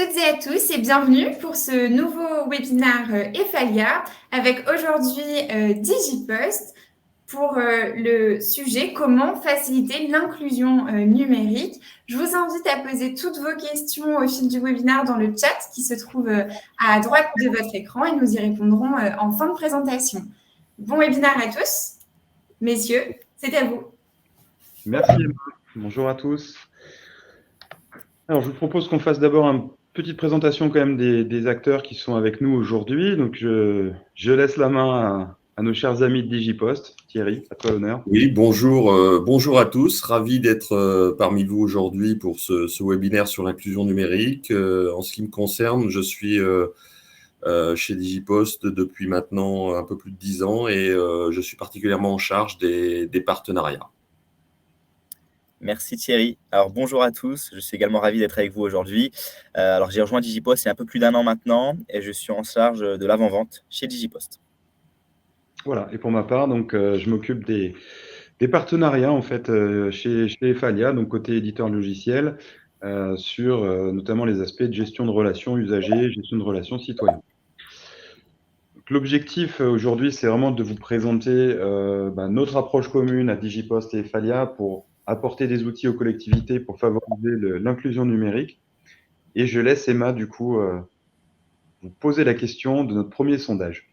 toutes et à tous et bienvenue pour ce nouveau webinaire Efalia avec aujourd'hui Digipost pour le sujet comment faciliter l'inclusion numérique. Je vous invite à poser toutes vos questions au fil du webinaire dans le chat qui se trouve à droite de votre écran et nous y répondrons en fin de présentation. Bon webinaire à tous. Messieurs, c'est à vous. Merci Emma. Bonjour à tous. Alors, je vous propose qu'on fasse d'abord une petite présentation quand même des acteurs qui sont avec nous aujourd'hui. Donc, je laisse la main à nos chers amis de Digipost. Thierry, à toi l'honneur. Oui, bonjour à tous. Ravi d'être parmi vous aujourd'hui pour ce webinaire sur l'inclusion numérique. En ce qui me concerne, je suis chez Digipost depuis maintenant un peu plus de 10 ans et je suis particulièrement en charge des partenariats. Merci Thierry. Alors bonjour à tous, je suis également ravi d'être avec vous aujourd'hui. Alors j'ai rejoint Digipost il y a un peu plus d'1 an maintenant et je suis en charge de l'avant-vente chez Digipost. Voilà, et pour ma part, donc, je m'occupe des partenariats en fait chez Efalia, donc côté éditeur logiciel, sur notamment les aspects de gestion de relations usagers, gestion de relations citoyens. L'objectif aujourd'hui, c'est vraiment de vous présenter notre approche commune à Digipost et Efalia pour apporter des outils aux collectivités pour favoriser l'inclusion numérique. Et je laisse Emma, du coup, vous poser la question de notre premier sondage.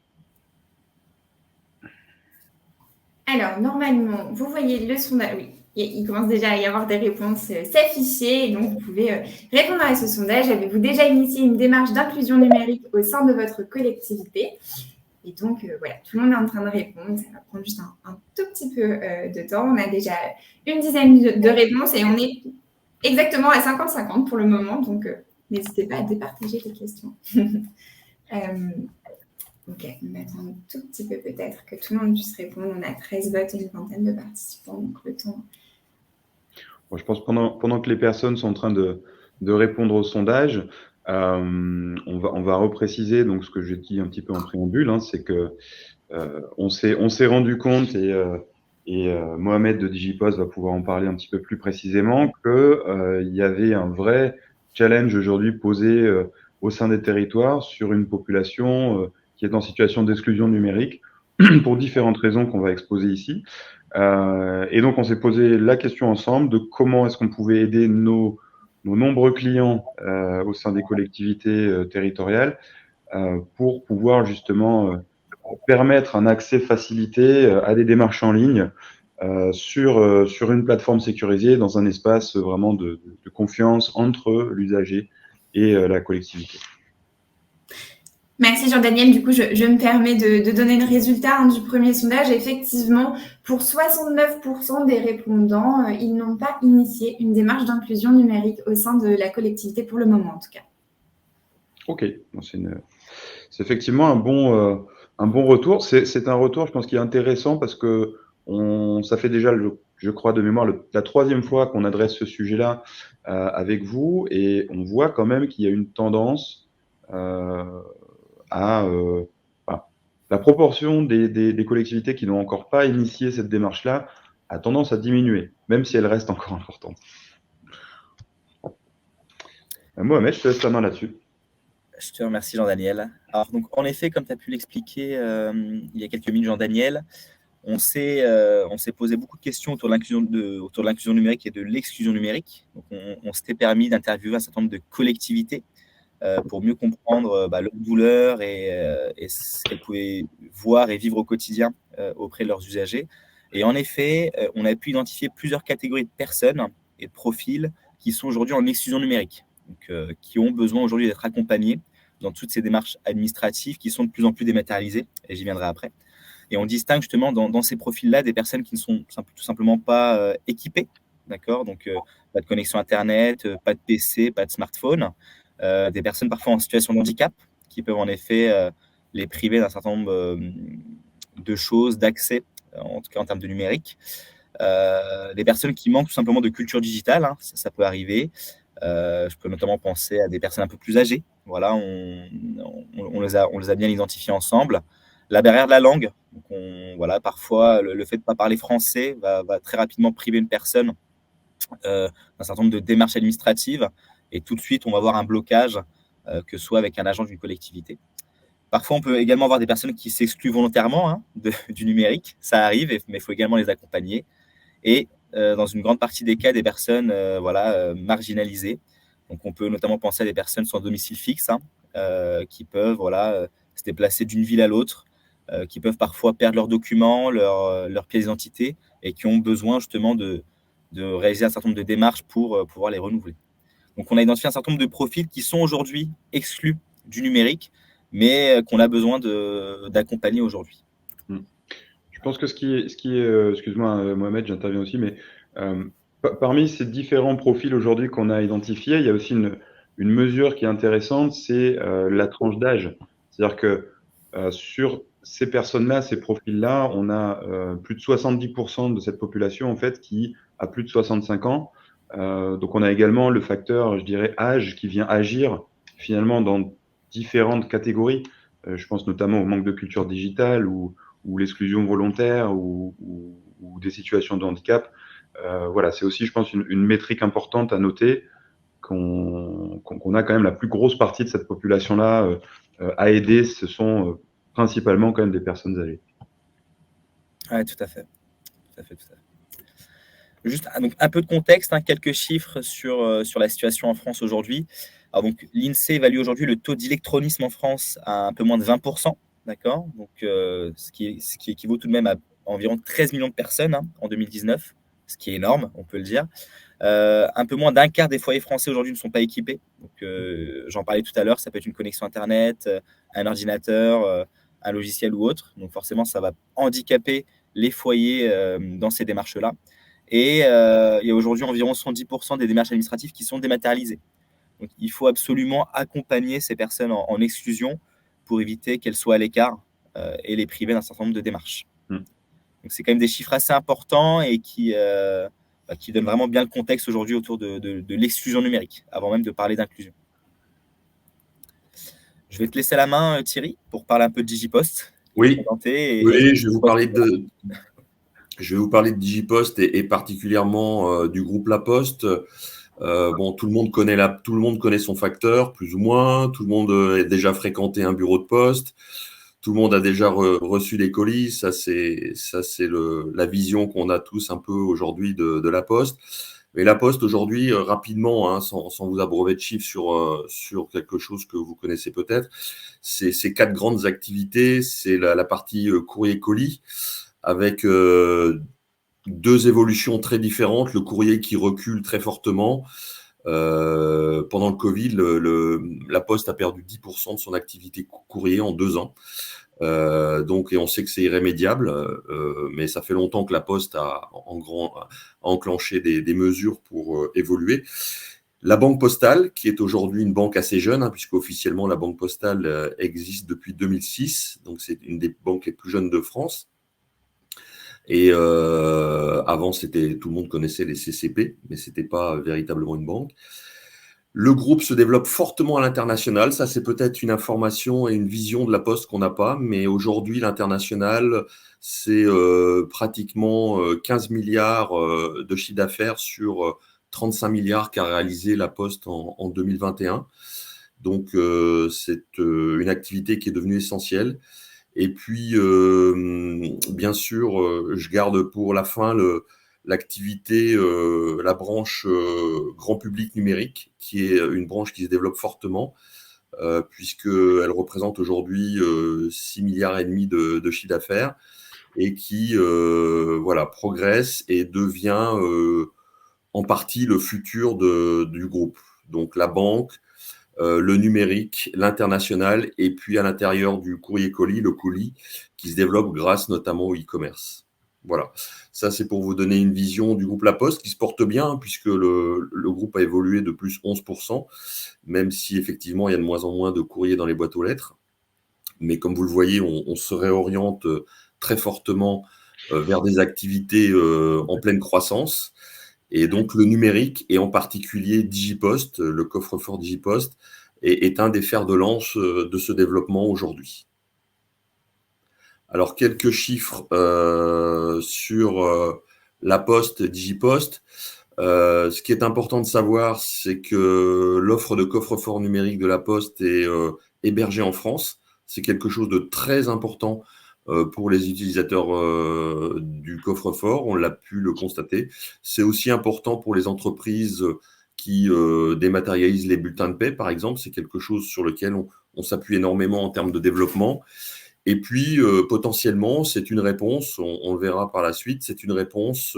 Alors, normalement, vous voyez le sondage. Oui, il commence déjà à y avoir des réponses s'afficher. Et donc, vous pouvez répondre à ce sondage. Avez-vous déjà initié une démarche d'inclusion numérique au sein de votre collectivité? Et donc, voilà, tout le monde est en train de répondre. Ça va prendre juste un tout petit peu de temps. On a déjà une dizaine de réponses et on est exactement à 50-50 pour le moment. Donc, n'hésitez pas à départager les questions. Ok, on attend un tout petit peu peut-être que tout le monde puisse répondre. On a 13 votes et une vingtaine de participants, donc le temps. Bon, je pense que pendant que les personnes sont en train de répondre au sondage, on va repréciser donc ce que j'ai dit un petit peu en préambule, hein, c'est que on s'est rendu compte et Mohamed de Digipost va pouvoir en parler un petit peu plus précisément que il y avait un vrai challenge aujourd'hui posé au sein des territoires sur une population qui est en situation d'exclusion numérique pour différentes raisons qu'on va exposer ici. Et donc, on s'est posé la question ensemble de comment est-ce qu'on pouvait aider nos nombreux clients au sein des collectivités territoriales pour pouvoir justement permettre un accès facilité à des démarches en ligne sur une plateforme sécurisée dans un espace vraiment de confiance entre l'usager et la collectivité. Merci Jean-Daniel. Du coup, je me permets de donner le résultat du premier sondage. Effectivement, pour 69% des répondants, ils n'ont pas initié une démarche d'inclusion numérique au sein de la collectivité pour le moment, en tout cas. Ok, c'est effectivement un bon retour. C'est un retour, je pense, qui est intéressant parce que ça fait déjà, je crois de mémoire, la 3e fois qu'on adresse ce sujet-là avec vous et on voit quand même qu'il y a une tendance la proportion des collectivités qui n'ont encore pas initié cette démarche-là a tendance à diminuer, même si elle reste encore importante. Mohamed, je te laisse la main là-dessus. Je te remercie Jean-Daniel. Alors donc en effet, comme tu as pu l'expliquer il y a quelques minutes Jean-Daniel, on s'est posé beaucoup de questions autour de l'inclusion numérique et de l'exclusion numérique. Donc on s'était permis d'interviewer un certain nombre de collectivités pour mieux comprendre leur douleur et ce qu'elles pouvaient voir et vivre au quotidien auprès de leurs usagers. Et en effet, on a pu identifier plusieurs catégories de personnes et de profils qui sont aujourd'hui en exclusion numérique, donc, qui ont besoin aujourd'hui d'être accompagnés dans toutes ces démarches administratives qui sont de plus en plus dématérialisées, et j'y viendrai après. Et on distingue justement dans ces profils-là des personnes qui ne sont tout simplement pas équipées, d'accord ? Donc, pas de connexion Internet, pas de PC, pas de smartphone. Des personnes parfois en situation de handicap qui peuvent en effet les priver d'un certain nombre de choses, d'accès, en tout cas en termes de numérique. Des personnes qui manquent tout simplement de culture digitale, hein, ça peut arriver. Je peux notamment penser à des personnes un peu plus âgées. Voilà, on les a bien identifiées ensemble. La barrière de la langue, donc parfois le fait de ne pas parler français va très rapidement priver une personne d'un certain nombre de démarches administratives. Et tout de suite, on va avoir un blocage que ce soit avec un agent d'une collectivité. Parfois, on peut également avoir des personnes qui s'excluent volontairement du numérique. Ça arrive, mais il faut également les accompagner. Et dans une grande partie des cas, des personnes marginalisées. Donc, on peut notamment penser à des personnes sans domicile fixe qui peuvent se déplacer d'une ville à l'autre, qui peuvent parfois perdre leurs documents, leur pièce d'identité et qui ont besoin justement de réaliser un certain nombre de démarches pour pouvoir les renouveler. Donc, on a identifié un certain nombre de profils qui sont aujourd'hui exclus du numérique, mais qu'on a besoin d'accompagner aujourd'hui. Je pense que ce qui est excuse-moi Mohamed, j'interviens aussi, mais parmi ces différents profils aujourd'hui qu'on a identifiés, il y a aussi une mesure qui est intéressante, c'est la tranche d'âge. C'est-à-dire que sur ces personnes-là, ces profils-là, on a plus de 70% de cette population en fait qui a plus de 65 ans. Donc on a également le facteur, je dirais, âge qui vient agir finalement dans différentes catégories. Je pense notamment au manque de culture digitale ou l'exclusion volontaire ou des situations de handicap. Voilà, c'est aussi, je pense, une métrique importante à noter qu'on a quand même la plus grosse partie de cette population-là à aider. Ce sont principalement quand même des personnes âgées. Oui, tout à fait. Juste donc, un peu de contexte, quelques chiffres sur la situation en France aujourd'hui. Alors, donc, l'INSEE évalue aujourd'hui le taux d'électronisme en France à un peu moins de 20%. D'accord, donc, ce qui équivaut tout de même à environ 13 millions de personnes en 2019, ce qui est énorme, on peut le dire. Un peu moins d'un quart des foyers français aujourd'hui ne sont pas équipés. Donc, j'en parlais tout à l'heure, ça peut être une connexion Internet, un ordinateur, un logiciel ou autre. Donc forcément, ça va handicaper les foyers dans ces démarches-là. Et il y a aujourd'hui environ 110% des démarches administratives qui sont dématérialisées. Donc, il faut absolument accompagner ces personnes en exclusion pour éviter qu'elles soient à l'écart et les priver d'un certain nombre de démarches. Donc, c'est quand même des chiffres assez importants et qui donnent vraiment bien le contexte aujourd'hui autour de l'exclusion numérique, avant même de parler d'inclusion. Je vais te laisser la main, Thierry, pour parler un peu de DigiPost. Oui, je vais vous parler de DigiPost et particulièrement du groupe La Poste. Tout le monde connaît son facteur, plus ou moins. Tout le monde a déjà fréquenté un bureau de poste. Tout le monde a déjà reçu des colis. Ça, c'est la vision qu'on a tous un peu aujourd'hui de La Poste. Mais La Poste aujourd'hui, rapidement, sans vous abreuver de chiffres sur quelque chose que vous connaissez peut-être, c'est 4 grandes activités. C'est la partie courrier-colis avec 2 évolutions très différentes. Le courrier qui recule très fortement. Pendant le Covid, La Poste a perdu 10% de son activité courrier en 2 ans. Et on sait que c'est irrémédiable, mais ça fait longtemps que La Poste a enclenché des mesures pour évoluer. La Banque Postale, qui est aujourd'hui une banque assez jeune, puisque officiellement la Banque Postale existe depuis 2006, donc c'est une des banques les plus jeunes de France. Et avant, tout le monde connaissait les CCP, mais c'était pas véritablement une banque. Le groupe se développe fortement à l'international. Ça, c'est peut-être une information et une vision de La Poste qu'on n'a pas, mais aujourd'hui, l'international, c'est pratiquement 15 milliards de chiffre d'affaires sur 35 milliards qu'a réalisé La Poste en 2021. Donc, c'est une activité qui est devenue essentielle. Et puis, bien sûr, je garde pour la fin l'activité, la branche grand public numérique, qui est une branche qui se développe fortement, puisqu'elle représente aujourd'hui 6 milliards et demi de chiffre d'affaires et qui progresse et devient en partie le futur du groupe. Donc la banque, le numérique, l'international, et puis à l'intérieur du courrier-colis, le colis, qui se développe grâce notamment au e-commerce. Voilà, ça c'est pour vous donner une vision du groupe La Poste qui se porte bien, puisque le groupe a évolué de plus 11%, même si effectivement il y a de moins en moins de courriers dans les boîtes aux lettres. Mais comme vous le voyez, on se réoriente très fortement vers des activités en pleine croissance. Et donc, le numérique, et en particulier DigiPost, le coffre-fort DigiPost, est un des fers de lance de ce développement aujourd'hui. Alors, quelques chiffres sur La Poste, DigiPost. Ce qui est important de savoir, c'est que l'offre de coffre-fort numérique de la Poste est hébergée en France. C'est quelque chose de très important pour les utilisateurs du coffre-fort. On l'a pu le constater. C'est aussi important pour les entreprises qui dématérialisent les bulletins de paie, par exemple. C'est quelque chose sur lequel on s'appuie énormément en termes de développement. Et puis, potentiellement, c'est une réponse, on le verra par la suite, c'est une réponse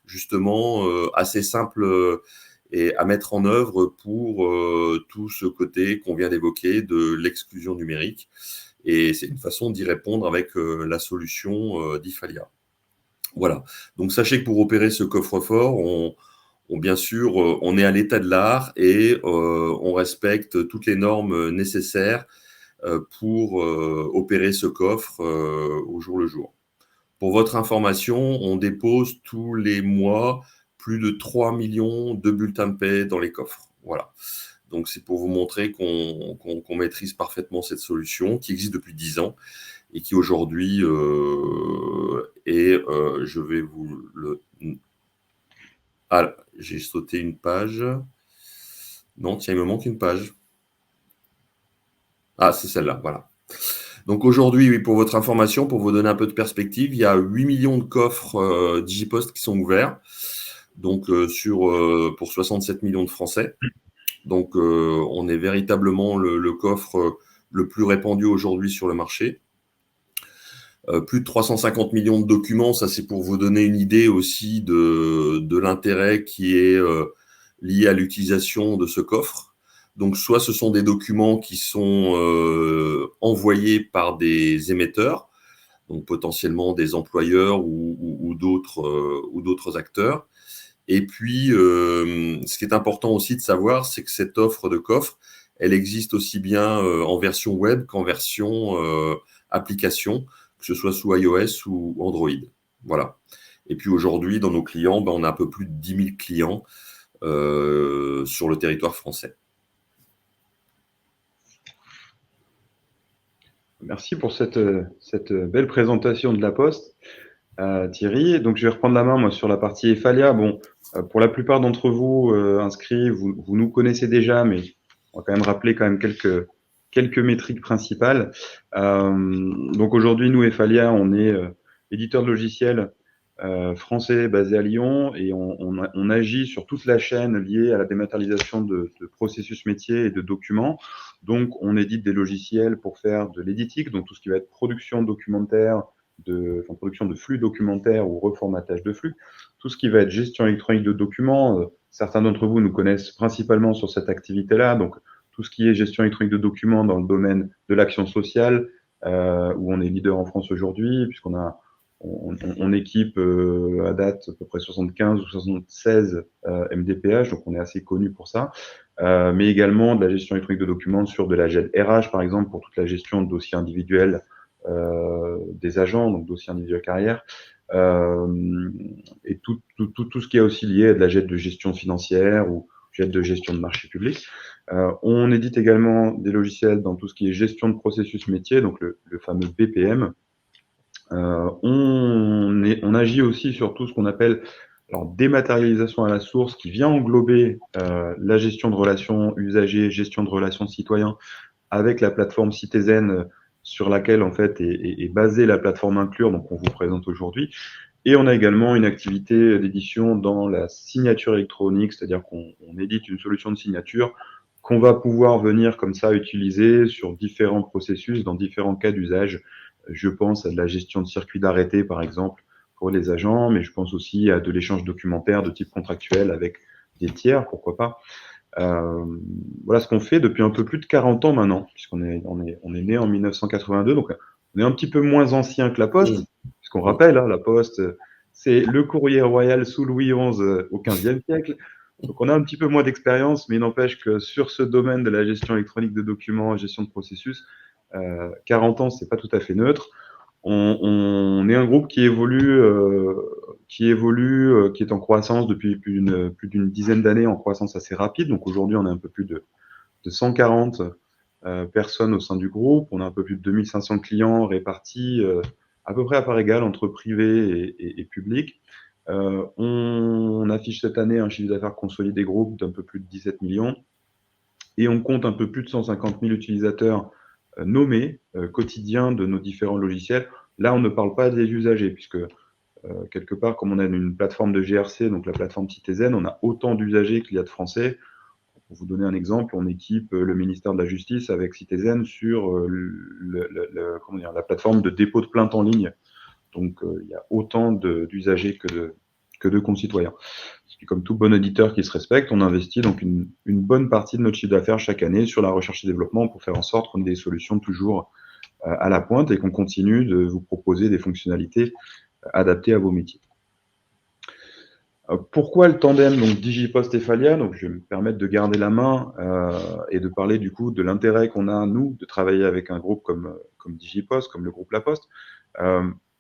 justement assez simple et à mettre en œuvre pour tout ce côté qu'on vient d'évoquer de l'exclusion numérique. Et c'est une façon d'y répondre avec la solution d'Ifalia. Voilà. Donc, sachez que pour opérer ce coffre-fort, bien sûr, on est à l'état de l'art et on respecte toutes les normes nécessaires pour opérer ce coffre au jour le jour. Pour votre information, on dépose tous les mois plus de 3 millions de bulletins de paie dans les coffres. Voilà. Donc, c'est pour vous montrer qu'on maîtrise parfaitement cette solution qui existe depuis 10 ans et qui aujourd'hui je vais vous le... Ah, j'ai sauté une page. Non, tiens, il me manque une page. Ah, c'est celle-là, voilà. Donc aujourd'hui, oui, pour votre information, pour vous donner un peu de perspective, il y a 8 millions de coffres Digipost qui sont ouverts, donc pour 67 millions de Français. Donc on est véritablement le coffre le plus répandu aujourd'hui sur le marché. Plus de 350 millions de documents, ça c'est pour vous donner une idée aussi de l'intérêt qui est lié à l'utilisation de ce coffre. Donc, soit ce sont des documents qui sont envoyés par des émetteurs, donc potentiellement des employeurs ou d'autres acteurs. Et puis, ce qui est important aussi de savoir, c'est que cette offre de coffre, elle existe aussi bien en version web qu'en version application, que ce soit sous iOS ou Android. Voilà. Et puis aujourd'hui, dans nos clients, on a un peu plus de 10 000 clients sur le territoire français. Merci pour cette belle présentation de la Poste, Thierry. Donc, je vais reprendre la main, moi, sur la partie Efalia. Bon, pour la plupart d'entre vous inscrits, vous nous connaissez déjà, mais on va quand même rappeler quelques métriques principales. Donc, aujourd'hui, nous, Efalia, on est éditeur de logiciels français basé à Lyon et on agit sur toute la chaîne liée à la dématérialisation de processus métiers et de documents. Donc, on édite des logiciels pour faire de l'éditique, donc tout ce qui va être production documentaire, production de flux documentaires ou reformatage de flux, tout ce qui va être gestion électronique de documents. Certains d'entre vous nous connaissent principalement sur cette activité-là, donc tout ce qui est gestion électronique de documents dans le domaine de l'action sociale, où on est leader en France aujourd'hui, puisqu'on a on équipe à date à peu près 75 ou 76 MDPH, donc on est assez connu pour ça, mais également de la gestion électronique de documents sur de la GED RH, par exemple, pour toute la gestion de dossiers individuels des agents, donc dossiers individuels carrière, et tout ce qui est aussi lié à de la GED de gestion financière ou GED de gestion de marché public. On édite également des logiciels dans tout ce qui est gestion de processus métier, donc le fameux BPM. On agit aussi sur tout ce qu'on appelle dématérialisation à la source, qui vient englober la gestion de relations usagers, gestion de relations citoyens, avec la plateforme Citizen sur laquelle en fait est basée la plateforme Inclure, donc on vous présente aujourd'hui. Et on a également une activité d'édition dans la signature électronique, c'est-à-dire qu'on édite une solution de signature qu'on va pouvoir venir comme ça utiliser sur différents processus, dans différents cas d'usage. Je pense à de la gestion de circuits d'arrêté, par exemple, pour les agents, mais je pense aussi à de l'échange documentaire de type contractuel avec des tiers, pourquoi pas. Voilà ce qu'on fait depuis un peu plus de 40 ans maintenant, puisqu'on est né en 1982, donc on est un petit peu moins ancien que la Poste, puisqu'on rappelle, la Poste, c'est le courrier royal sous Louis XI au XVe siècle. Donc on a un petit peu moins d'expérience, mais il n'empêche que sur ce domaine de la gestion électronique de documents, gestion de processus, 40 ans, c'est pas tout à fait neutre. On est un groupe qui évolue, qui est en croissance depuis plus d'une dizaine d'années, en croissance assez rapide. Donc aujourd'hui, on a un peu plus de 140 personnes au sein du groupe. On a un peu plus de 2500 clients répartis à peu près à part égale entre privé et public. On affiche cette année un chiffre d'affaires consolidé groupe d'un peu plus de 17 millions et on compte un peu plus de 150 000 utilisateurs nommés quotidiens de nos différents logiciels. Là, on ne parle pas des usagers puisque quelque part, comme on a une plateforme de GRC, donc la plateforme Citizen, on a autant d'usagers qu'il y a de Français. Pour vous donner un exemple, on équipe le ministère de la Justice avec Citizen sur la plateforme de dépôt de plainte en ligne. Donc, il y a autant d'usagers que de concitoyens. Et comme tout bon auditeur qui se respecte, on investit donc une bonne partie de notre chiffre d'affaires chaque année sur la recherche et développement pour faire en sorte qu'on ait des solutions toujours à la pointe et qu'on continue de vous proposer des fonctionnalités adaptées à vos métiers. Pourquoi le tandem donc Digipost et Falia? Donc, je vais me permettre de garder la main et de parler du coup de l'intérêt qu'on a, nous, de travailler avec un groupe comme Digipost, comme le groupe La Poste.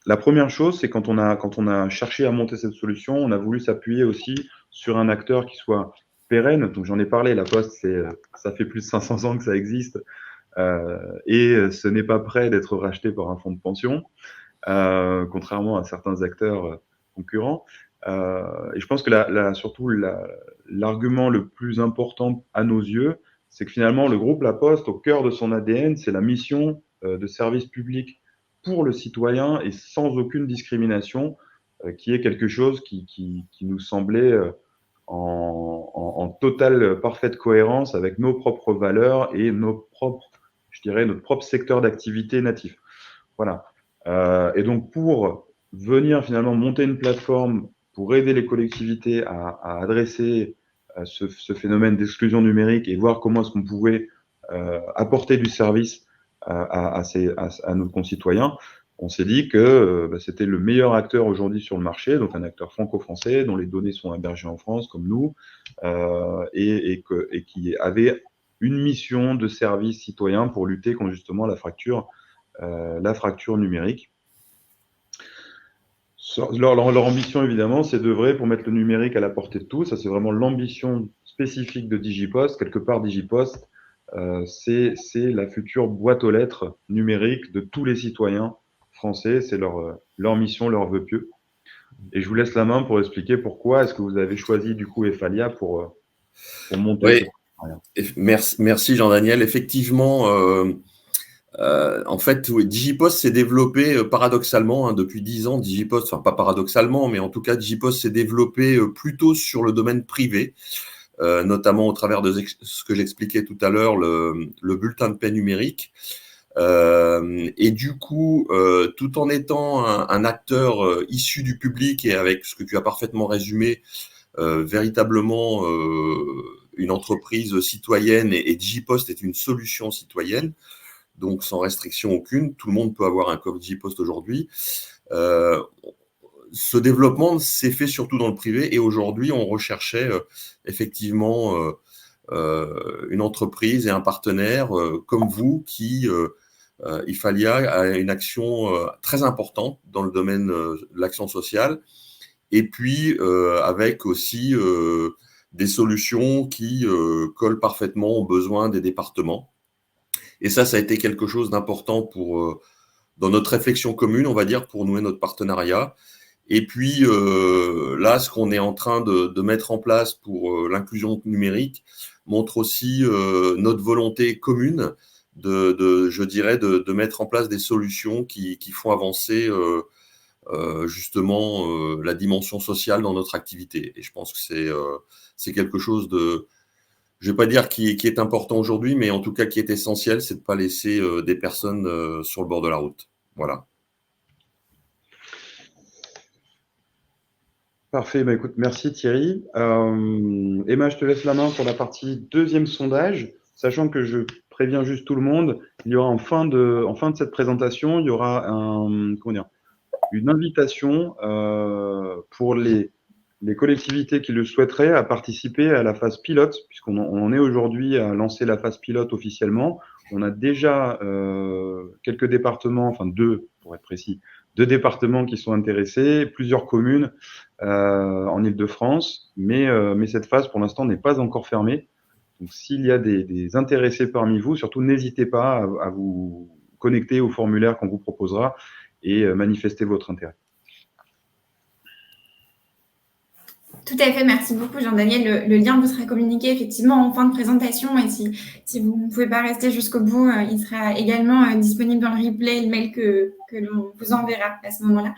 La première chose, c'est quand on a cherché à monter cette solution, on a voulu s'appuyer aussi sur un acteur qui soit pérenne. Donc, j'en ai parlé, La Poste, ça fait plus de 500 ans que ça existe et ce n'est pas prêt d'être racheté par un fonds de pension, contrairement à certains acteurs concurrents. Et je pense que surtout l'argument le plus important à nos yeux, c'est que finalement le groupe La Poste, au cœur de son ADN, c'est la mission de service public pour le citoyen et sans aucune discrimination, qui est quelque chose qui nous semblait en totale parfaite cohérence avec nos propres valeurs et notre propre secteur d'activité natif. Voilà. Et donc pour venir finalement monter une plateforme pour aider les collectivités à adresser ce phénomène d'exclusion numérique et voir comment est-ce qu'on pouvait apporter du service à nos concitoyens, on s'est dit que c'était le meilleur acteur aujourd'hui sur le marché, donc un acteur franco-français dont les données sont hébergées en France comme nous, et qui avait une mission de service citoyen pour lutter contre justement la fracture numérique. Leur ambition, évidemment, c'est d'œuvrer pour mettre le numérique à la portée de tous. Ça, c'est vraiment l'ambition spécifique de Digipost. Quelque part, Digipost, c'est la future boîte aux lettres numérique de tous les citoyens français. C'est leur mission, leur vœu pieux. Et je vous laisse la main pour expliquer pourquoi est-ce que vous avez choisi du coup Efalia pour monter. Oui. Merci Jean-Daniel. Effectivement, en fait, oui, Digipost s'est développé paradoxalement depuis 10 ans. Digipost, enfin pas paradoxalement, mais en tout cas, Digipost s'est développé plutôt sur le domaine privé, notamment au travers de ce que j'expliquais tout à l'heure, le bulletin de paie numérique. Et du coup, tout en étant un acteur issu du public et avec ce que tu as parfaitement résumé, véritablement une entreprise citoyenne et Digipost est une solution citoyenne. Donc sans restriction aucune, tout le monde peut avoir un coffre Digipost aujourd'hui. Ce développement s'est fait surtout dans le privé et aujourd'hui, on recherchait effectivement une entreprise et un partenaire comme vous qui, Efalia, a une action très importante dans le domaine de l'action sociale et puis avec aussi des solutions qui collent parfaitement aux besoins des départements. Et ça a été quelque chose d'important dans notre réflexion commune, on va dire, pour nouer notre partenariat. Et puis là, ce qu'on est en train de mettre en place pour l'inclusion numérique montre aussi notre volonté commune de mettre en place des solutions qui font avancer justement la dimension sociale dans notre activité. Et je pense que c'est quelque chose je ne vais pas dire qui est important aujourd'hui, mais en tout cas qui est essentiel, c'est de ne pas laisser des personnes sur le bord de la route. Voilà. Parfait, écoute, merci Thierry. Emma, je te laisse la main pour la partie deuxième sondage, sachant que je préviens juste tout le monde, il y aura en fin de cette présentation, il y aura une invitation pour les collectivités qui le souhaiteraient à participer à la phase pilote, puisqu'on en est aujourd'hui à lancer la phase pilote officiellement. On a déjà quelques départements, enfin 2 pour être précis, 2 départements qui sont intéressés, plusieurs communes en Île-de-France, mais cette phase pour l'instant n'est pas encore fermée. Donc s'il y a des intéressés parmi vous, surtout n'hésitez pas à vous connecter au formulaire qu'on vous proposera et manifester votre intérêt. Tout à fait, merci beaucoup Jean-Daniel. Le lien vous sera communiqué effectivement en fin de présentation et si vous ne pouvez pas rester jusqu'au bout, il sera également disponible dans le replay, le mail que l'on vous enverra à ce moment-là.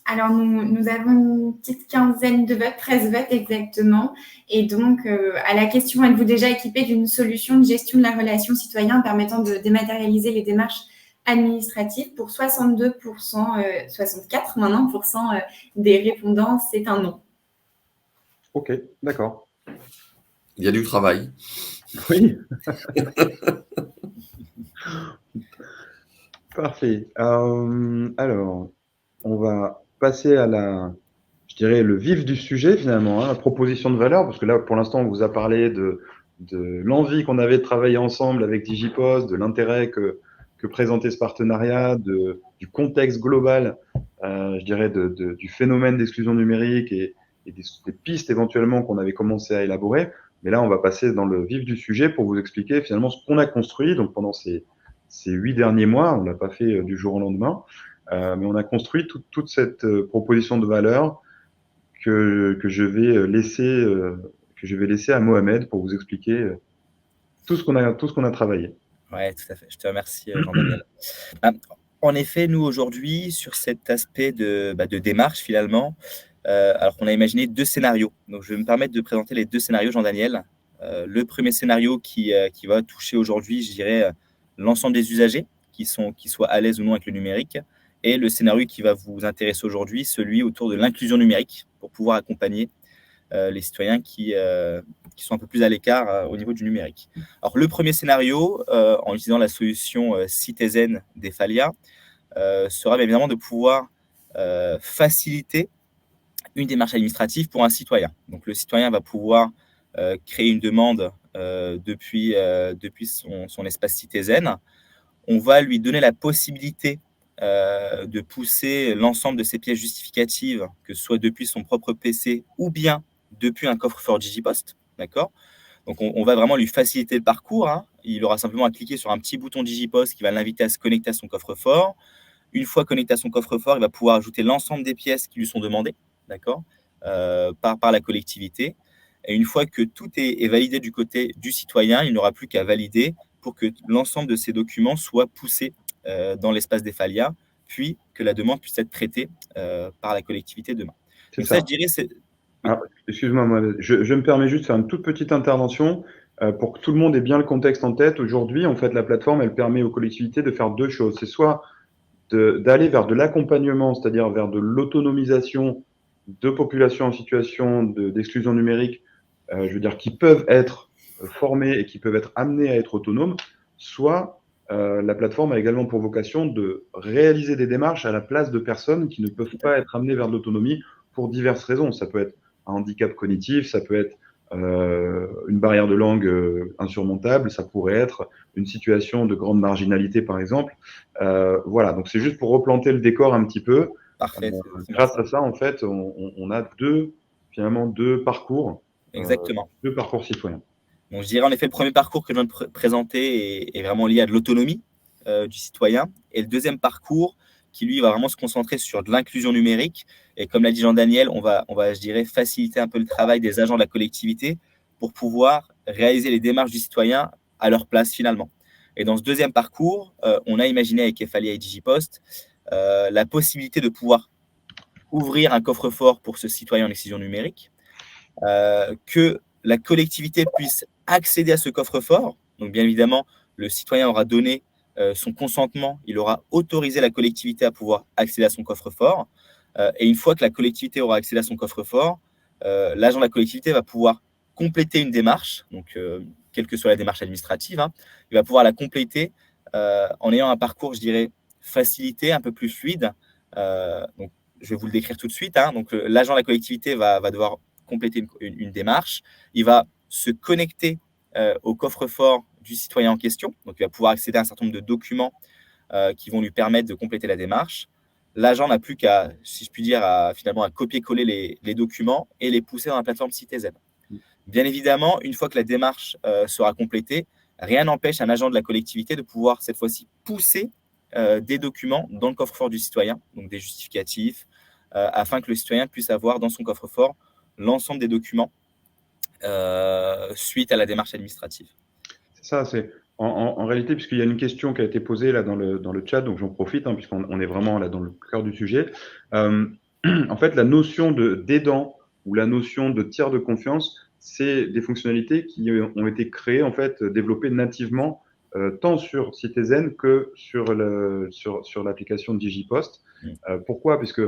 Alors, nous avons une petite quinzaine de votes, 13 votes exactement. Et donc, à la question, êtes-vous déjà équipé d'une solution de gestion de la relation citoyen permettant de dématérialiser les démarches administratives? Pour 62%, 64 maintenant, des répondants, c'est un non. Ok, d'accord. Il y a du travail. Oui. Parfait. Alors, on va passer à je dirais, le vif du sujet finalement, la proposition de valeur, parce que là, pour l'instant, on vous a parlé de l'envie qu'on avait de travailler ensemble avec Digipost, de l'intérêt que présentait ce partenariat, du contexte global, je dirais, du phénomène d'exclusion numérique et des pistes éventuellement qu'on avait commencé à élaborer. Mais là, on va passer dans le vif du sujet pour vous expliquer finalement ce qu'on a construit. Donc, pendant ces 8 derniers mois, on l'a pas fait du jour au lendemain, mais on a construit toute cette proposition de valeur que je vais laisser à Mohamed pour vous expliquer tout ce qu'on a travaillé. Oui, tout à fait. Je te remercie, Jean-Daniel. En effet, nous, aujourd'hui, sur cet aspect de démarche, finalement, alors qu'on a imaginé 2 scénarios. Donc, je vais me permettre de présenter les 2 scénarios, Jean-Daniel. Le premier scénario qui va toucher aujourd'hui, je dirais, l'ensemble des usagers qui soient à l'aise ou non avec le numérique. Et le scénario qui va vous intéresser aujourd'hui, celui autour de l'inclusion numérique, pour pouvoir accompagner les citoyens qui sont un peu plus à l'écart au niveau du numérique. Alors, le premier scénario, en utilisant la solution Citizen d'Ephalia, sera bien évidemment de pouvoir faciliter une démarche administrative pour un citoyen. Donc, le citoyen va pouvoir créer une demande depuis son espace Citizen. On va lui donner la possibilité de pousser l'ensemble de ses pièces justificatives, que ce soit depuis son propre PC ou bien depuis un coffre-fort Digipost. D'accord ? Donc, on va vraiment lui faciliter le parcours. Il aura simplement à cliquer sur un petit bouton Digipost qui va l'inviter à se connecter à son coffre-fort. Une fois connecté à son coffre-fort, il va pouvoir ajouter l'ensemble des pièces qui lui sont demandées, d'accord, par la collectivité. Et une fois que tout est validé du côté du citoyen, il n'aura plus qu'à valider pour que l'ensemble de ces documents soient poussés dans l'espace d'Ephalia, puis que la demande puisse être traitée par la collectivité demain. C'est Donc ça. ça, je dirais, c'est… Alors, excuse-moi, Mohamed, je me permets juste de faire une toute petite intervention pour que tout le monde ait bien le contexte en tête. Aujourd'hui, en fait, la plateforme, elle permet aux collectivités de faire 2 choses. C'est soit d'aller vers de l'accompagnement, c'est-à-dire vers de l'autonomisation de populations en situation d'exclusion numérique, je veux dire, qui peuvent être formées et qui peuvent être amenées à être autonomes, soit la plateforme a également pour vocation de réaliser des démarches à la place de personnes qui ne peuvent pas être amenées vers de l'autonomie pour diverses raisons. Ça peut être un handicap cognitif, ça peut être une barrière de langue insurmontable, ça pourrait être une situation de grande marginalité, par exemple. Voilà, donc c'est juste pour replanter le décor un petit peu. Parfait. Grâce à ça, en fait, on a finalement deux parcours. Exactement. 2 parcours citoyens. Donc, je dirais en effet, le premier parcours que je viens de présenter est vraiment lié à de l'autonomie du citoyen. Et le deuxième parcours, qui lui va vraiment se concentrer sur de l'inclusion numérique. Et comme l'a dit Jean-Daniel, on va, je dirais, faciliter un peu le travail des agents de la collectivité pour pouvoir réaliser les démarches du citoyen à leur place finalement. Et dans ce deuxième parcours, on a imaginé avec Ephalia et Digipost la possibilité de pouvoir ouvrir un coffre-fort pour ce citoyen en exclusion numérique, que la collectivité puisse accéder à ce coffre-fort. Donc, bien évidemment, le citoyen aura donné son consentement, il aura autorisé la collectivité à pouvoir accéder à son coffre-fort. Et une fois que la collectivité aura accédé à son coffre-fort, l'agent de la collectivité va pouvoir compléter une démarche, donc quelle que soit la démarche administrative, il va pouvoir la compléter en ayant un parcours, je dirais, facilité, un peu plus fluide. Donc, je vais vous le décrire tout de suite. Donc, l'agent de la collectivité va devoir compléter une démarche. Il va se connecter au coffre-fort du citoyen en question. Donc, il va pouvoir accéder à un certain nombre de documents qui vont lui permettre de compléter la démarche. L'agent n'a plus qu'à, si je puis dire, finalement à copier-coller les documents et les pousser dans la plateforme Citizen. Bien évidemment, une fois que la démarche sera complétée, rien n'empêche un agent de la collectivité de pouvoir cette fois-ci pousser des documents dans le coffre-fort du citoyen, donc des justificatifs, afin que le citoyen puisse avoir dans son coffre-fort l'ensemble des documents suite à la démarche administrative. C'est ça, c'est en réalité, puisqu'il y a une question qui a été posée là dans le chat, donc j'en profite, hein, puisqu'on est vraiment là dans le cœur du sujet. En fait, la notion d'aidant ou la notion de tiers de confiance, c'est des fonctionnalités qui ont été créées, en fait, développées nativement, tant sur Citizen que sur l'application de Digipost. Pourquoi? Puisque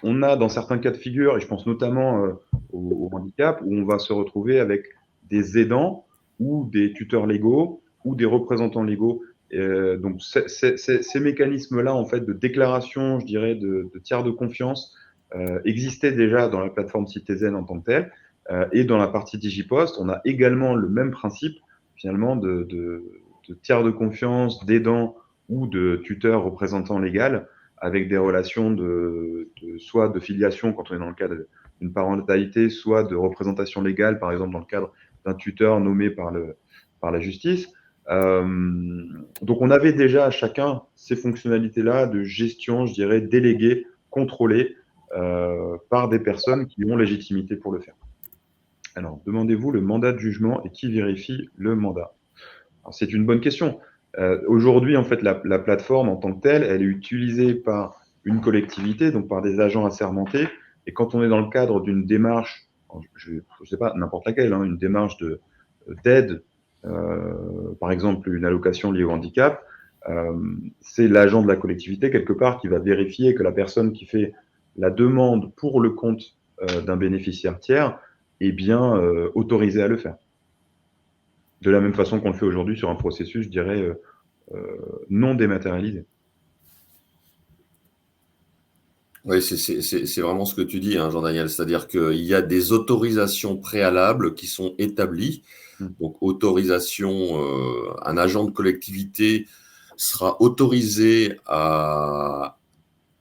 on a dans certains cas de figure, et je pense notamment au handicap, où on va se retrouver avec des aidants ou des tuteurs légaux ou des représentants légaux. Donc ces mécanismes-là, en fait, de déclaration, je dirais, de tiers de confiance, existaient déjà dans la plateforme Citizen en tant que telle. Et dans la partie Digipost, on a également le même principe, finalement, de tiers de confiance, d'aidant ou de tuteur représentant légal, avec des relations soit de filiation quand on est dans le cadre d'une parentalité, soit de représentation légale, par exemple dans le cadre d'un tuteur nommé par la justice. Donc on avait déjà chacun ces fonctionnalités-là de gestion, je dirais, déléguées, contrôlées par des personnes qui ont légitimité pour le faire. Alors, demandez-vous le mandat de jugement et qui vérifie le mandat? Alors, c'est une bonne question. Aujourd'hui, en fait, la plateforme en tant que telle, elle est utilisée par une collectivité, donc par des agents assermentés. Et quand on est dans le cadre d'une démarche, je sais pas, n'importe laquelle, hein, une démarche d'aide, par exemple une allocation liée au handicap, c'est l'agent de la collectivité, quelque part, qui va vérifier que la personne qui fait la demande pour le compte d'un bénéficiaire tiers est bien autorisée à le faire. De la même façon qu'on le fait aujourd'hui sur un processus, je dirais, non dématérialisé. Oui, c'est vraiment ce que tu dis, hein, Jean-Daniel. C'est-à-dire qu'il y a des autorisations préalables qui sont établies. Donc, autorisation, un agent de collectivité sera autorisé à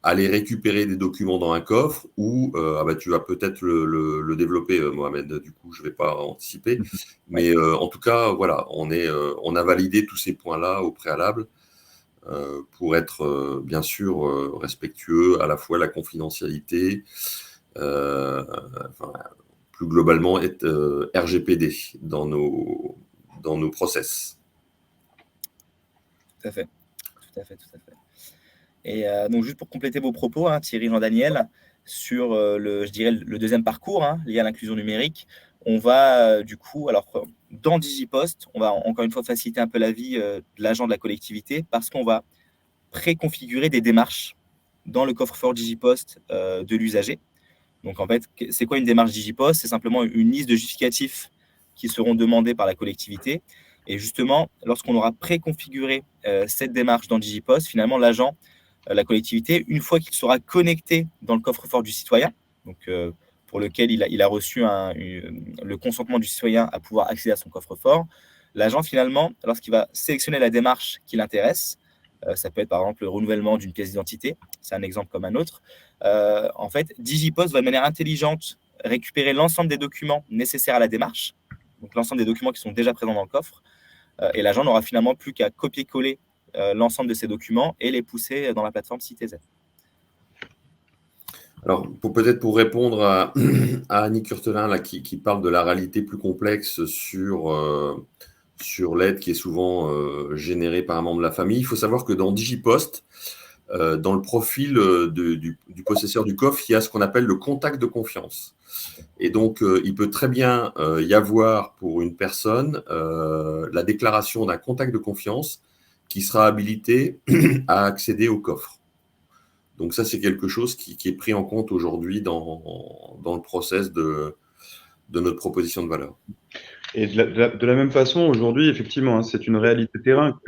aller récupérer des documents dans un coffre ou tu vas peut-être le développer, Mohamed, du coup, je ne vais pas anticiper. Mais en tout cas, voilà, on a validé tous ces points-là au préalable pour être, bien sûr, respectueux à la fois la confidentialité, plus globalement, être RGPD dans nos process. Tout à fait. Et donc, juste pour compléter vos propos, hein, Thierry, Jean-Daniel, sur je dirais le deuxième parcours lié à l'inclusion numérique, on va du coup, alors dans Digipost, on va encore une fois faciliter un peu la vie de l'agent de la collectivité parce qu'on va préconfigurer des démarches dans le coffre-fort Digipost de l'usager. Donc en fait, c'est quoi une démarche Digipost? C'est simplement une liste de justificatifs qui seront demandés par la collectivité. Et justement, lorsqu'on aura préconfiguré cette démarche dans Digipost, finalement, l'agent, la collectivité, une fois qu'il sera connecté dans le coffre-fort du citoyen, donc pour lequel il a reçu le consentement du citoyen à pouvoir accéder à son coffre-fort, l'agent, finalement, lorsqu'il va sélectionner la démarche qui l'intéresse, ça peut être par exemple le renouvellement d'une pièce d'identité, c'est un exemple comme un autre, en fait, Digipost va de manière intelligente récupérer l'ensemble des documents nécessaires à la démarche, donc l'ensemble des documents qui sont déjà présents dans le coffre, et l'agent n'aura finalement plus qu'à copier-coller l'ensemble de ces documents et les pousser dans la plateforme Citizen. Alors, peut-être pour répondre à Annie Curtelin là, qui parle de la réalité plus complexe sur l'aide qui est souvent générée par un membre de la famille, il faut savoir que dans Digipost, dans le profil du possesseur du coffre, il y a ce qu'on appelle le contact de confiance. Et donc, il peut très bien y avoir pour une personne la déclaration d'un contact de confiance qui sera habilité à accéder au coffre. Donc ça, c'est quelque chose qui est pris en compte aujourd'hui dans le process de notre proposition de valeur. Et de la même façon, aujourd'hui, effectivement, hein, c'est une réalité terrain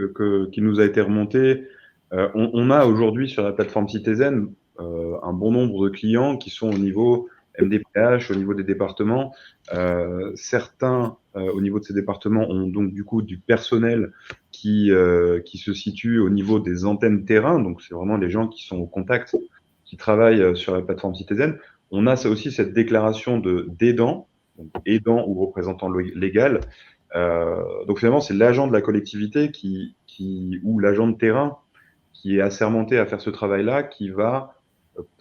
qui nous a été remontée. On a aujourd'hui sur la plateforme Citizen un bon nombre de clients qui sont au niveau MDPH, au niveau des départements. Certains, au niveau de ces départements, ont donc du coup du personnel qui se situe au niveau des antennes terrain. Donc, c'est vraiment les gens qui sont au contact, qui travaillent sur la plateforme Citizen. On a ça aussi cette déclaration d'aidant, aidant ou représentant légal. Donc, finalement, c'est l'agent de la collectivité ou l'agent de terrain qui est assermenté à faire ce travail-là, qui va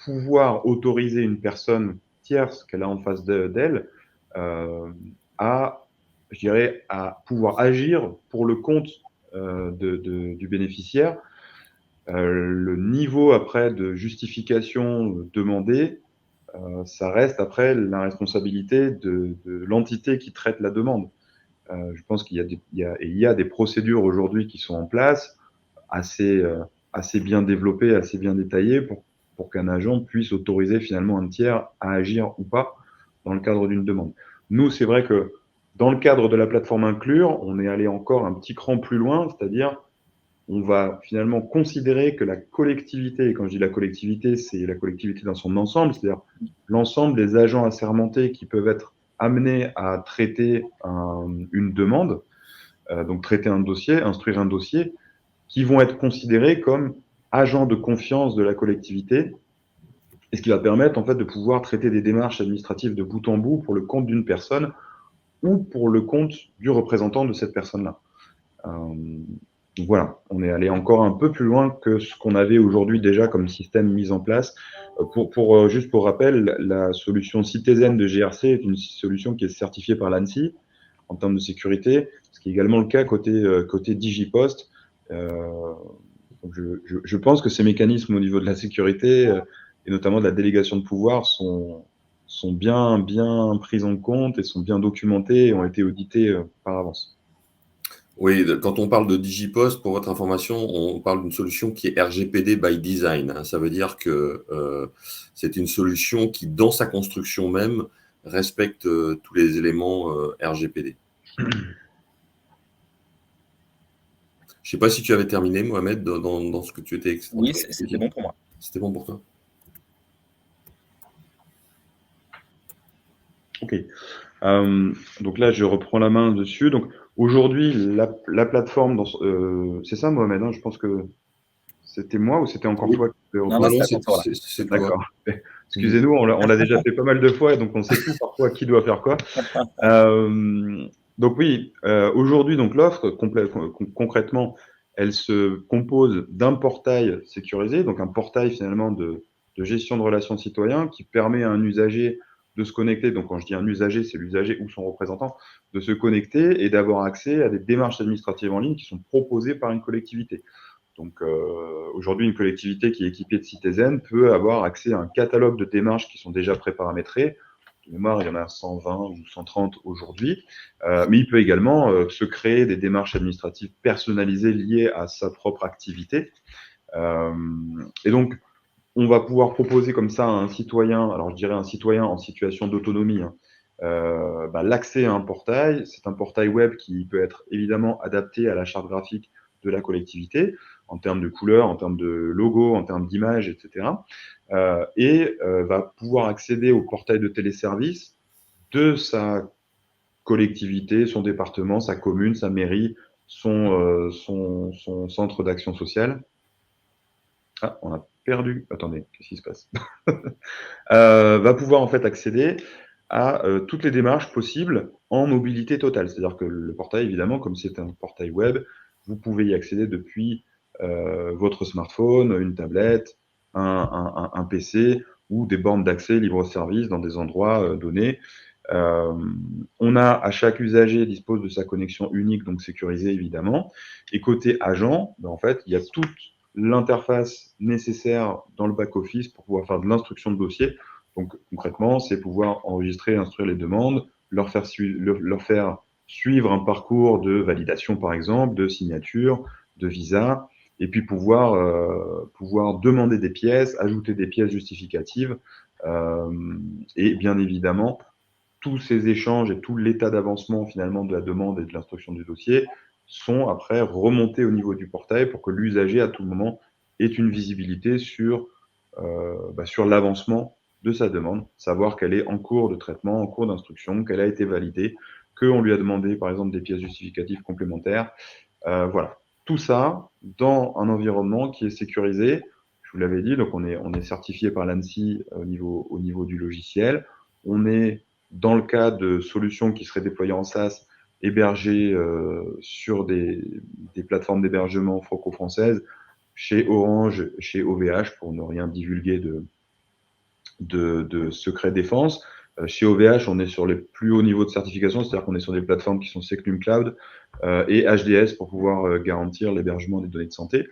pouvoir autoriser une personne tierce qu'elle a en face d'elle je dirais, à pouvoir agir pour le compte du bénéficiaire. Le niveau après de justification demandée, ça reste après la responsabilité de l'entité qui traite la demande. Je pense qu'il y a des procédures aujourd'hui qui sont en place, assez bien développées, assez bien détaillées pour qu'un agent puisse autoriser finalement un tiers à agir ou pas dans le cadre d'une demande. Nous, c'est vrai que dans le cadre de la plateforme Inclure, on est allé encore un petit cran plus loin, c'est-à-dire on va finalement considérer que la collectivité, et quand je dis la collectivité, c'est la collectivité dans son ensemble, c'est-à-dire l'ensemble des agents assermentés qui peuvent être amenés à traiter une demande, donc traiter un dossier, instruire un dossier, qui vont être considérés comme agents de confiance de la collectivité, et ce qui va permettre en fait de pouvoir traiter des démarches administratives de bout en bout pour le compte d'une personne ou pour le compte du représentant de cette personne-là. Voilà, on est allé encore un peu plus loin que ce qu'on avait aujourd'hui déjà comme système mis en place. Juste pour rappel, la solution Citizen de GRC est une solution qui est certifiée par l'ANSSI en termes de sécurité, ce qui est également le cas côté Digipost. Donc je pense que ces mécanismes au niveau de la sécurité et notamment de la délégation de pouvoir sont bien pris en compte et sont bien documentés et ont été audités par avance. Oui, quand on parle de Digipost, pour votre information, on parle d'une solution qui est RGPD by design. Ça veut dire que c'est une solution qui, dans sa construction même, respecte tous les éléments RGPD. Je ne sais pas si tu avais terminé, Mohamed, dans ce que tu étais expliqué. Oui, c'était bon pour moi. C'était bon pour toi. Ok. Donc là, je reprends la main dessus. Donc aujourd'hui, la plateforme, c'est ça, Mohamed, hein, je pense que c'était moi ou c'était encore toi qui Non, c'est D'accord. Excusez-nous, on l'a déjà fait pas mal de fois, et donc on sait plus parfois qui doit faire quoi. Donc oui, aujourd'hui, donc l'offre concrètement, elle se compose d'un portail sécurisé, donc un portail finalement de gestion de relations citoyens qui permet à un usager de se connecter. Donc quand je dis un usager, c'est l'usager ou son représentant, de se connecter et d'avoir accès à des démarches administratives en ligne qui sont proposées par une collectivité. Donc aujourd'hui, une collectivité qui est équipée de Citizen peut avoir accès à un catalogue de démarches qui sont déjà préparamétrées. De mémoire, il y en a 120 ou 130 aujourd'hui. Mais il peut également se créer des démarches administratives personnalisées liées à sa propre activité. Et donc, on va pouvoir proposer comme ça à un citoyen, alors je dirais un citoyen en situation d'autonomie, l'accès à un portail. C'est un portail web qui peut être évidemment adapté à la charte graphique de la collectivité, en termes de couleurs, en termes de logo, en termes d'image, etc. Va pouvoir accéder au portail de téléservice de sa collectivité, son département, sa commune, sa mairie, son centre d'action sociale. Ah, on a perdu. Attendez, qu'est-ce qui se passe? Va pouvoir en fait accéder à toutes les démarches possibles en mobilité totale. C'est-à-dire que le portail, évidemment, comme c'est un portail web, vous pouvez y accéder depuis votre smartphone, une tablette, un PC ou des bornes d'accès libre-service dans des endroits donnés. À chaque usager dispose de sa connexion unique, donc sécurisée évidemment. Et côté agent, en fait, il y a toute l'interface nécessaire dans le back-office pour pouvoir faire de l'instruction de dossier. Donc concrètement, c'est pouvoir enregistrer, instruire les demandes, leur faire suivre un parcours de validation par exemple, de signature, de visa, et puis pouvoir demander des pièces, ajouter des pièces justificatives, et bien évidemment, tous ces échanges et tout l'état d'avancement finalement de la demande et de l'instruction du dossier sont après remontés au niveau du portail pour que l'usager à tout moment ait une visibilité sur l'avancement de sa demande, savoir qu'elle est en cours de traitement, en cours d'instruction, qu'elle a été validée, qu'on lui a demandé par exemple des pièces justificatives complémentaires. Voilà, tout ça dans un environnement qui est sécurisé. Je vous l'avais dit, donc on est certifié par l'ANSSI au niveau du logiciel. On est dans le cas de solutions qui seraient déployées en SaaS, hébergées sur des plateformes d'hébergement franco-françaises, chez Orange, chez OVH, pour ne rien divulguer de secret défense. Chez OVH, on est sur les plus hauts niveaux de certification, c'est-à-dire qu'on est sur des plateformes qui sont Secnum Cloud et HDS pour pouvoir garantir l'hébergement des données de santé.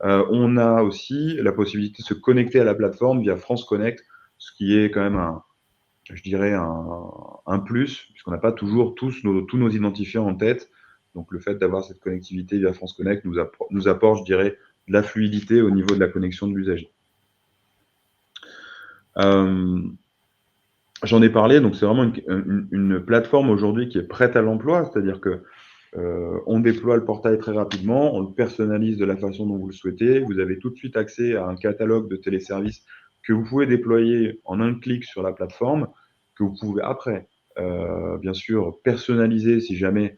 On a aussi la possibilité de se connecter à la plateforme via France Connect, ce qui est quand même je dirais un plus, puisqu'on n'a pas toujours tous nos identifiants en tête. Donc le fait d'avoir cette connectivité via France Connect nous apporte, je dirais, de la fluidité au niveau de la connexion de l'usager. J'en ai parlé, donc c'est vraiment une plateforme aujourd'hui qui est prête à l'emploi, c'est-à-dire que on déploie le portail très rapidement, on le personnalise de la façon dont vous le souhaitez, vous avez tout de suite accès à un catalogue de téléservices que vous pouvez déployer en un clic sur la plateforme, que vous pouvez après, bien sûr, personnaliser si jamais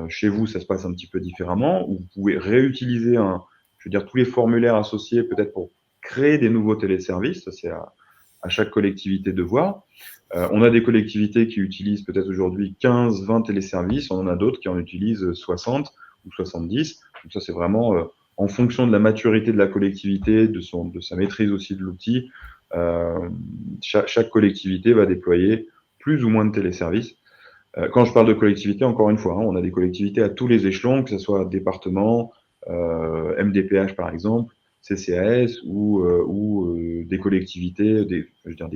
chez vous ça se passe un petit peu différemment, ou vous pouvez réutiliser tous les formulaires associés peut-être pour créer des nouveaux téléservices, ça c'est à chaque collectivité de voir. On a des collectivités qui utilisent peut-être aujourd'hui 15, 20 téléservices, on en a d'autres qui en utilisent 60 ou 70. Donc ça, c'est vraiment en fonction de la maturité de la collectivité, de sa maîtrise aussi de l'outil. Chaque collectivité va déployer plus ou moins de téléservices. Quand je parle de collectivité, encore une fois, on a des collectivités à tous les échelons, que ce soit département, MDPH par exemple, CCAS ou des collectivités, des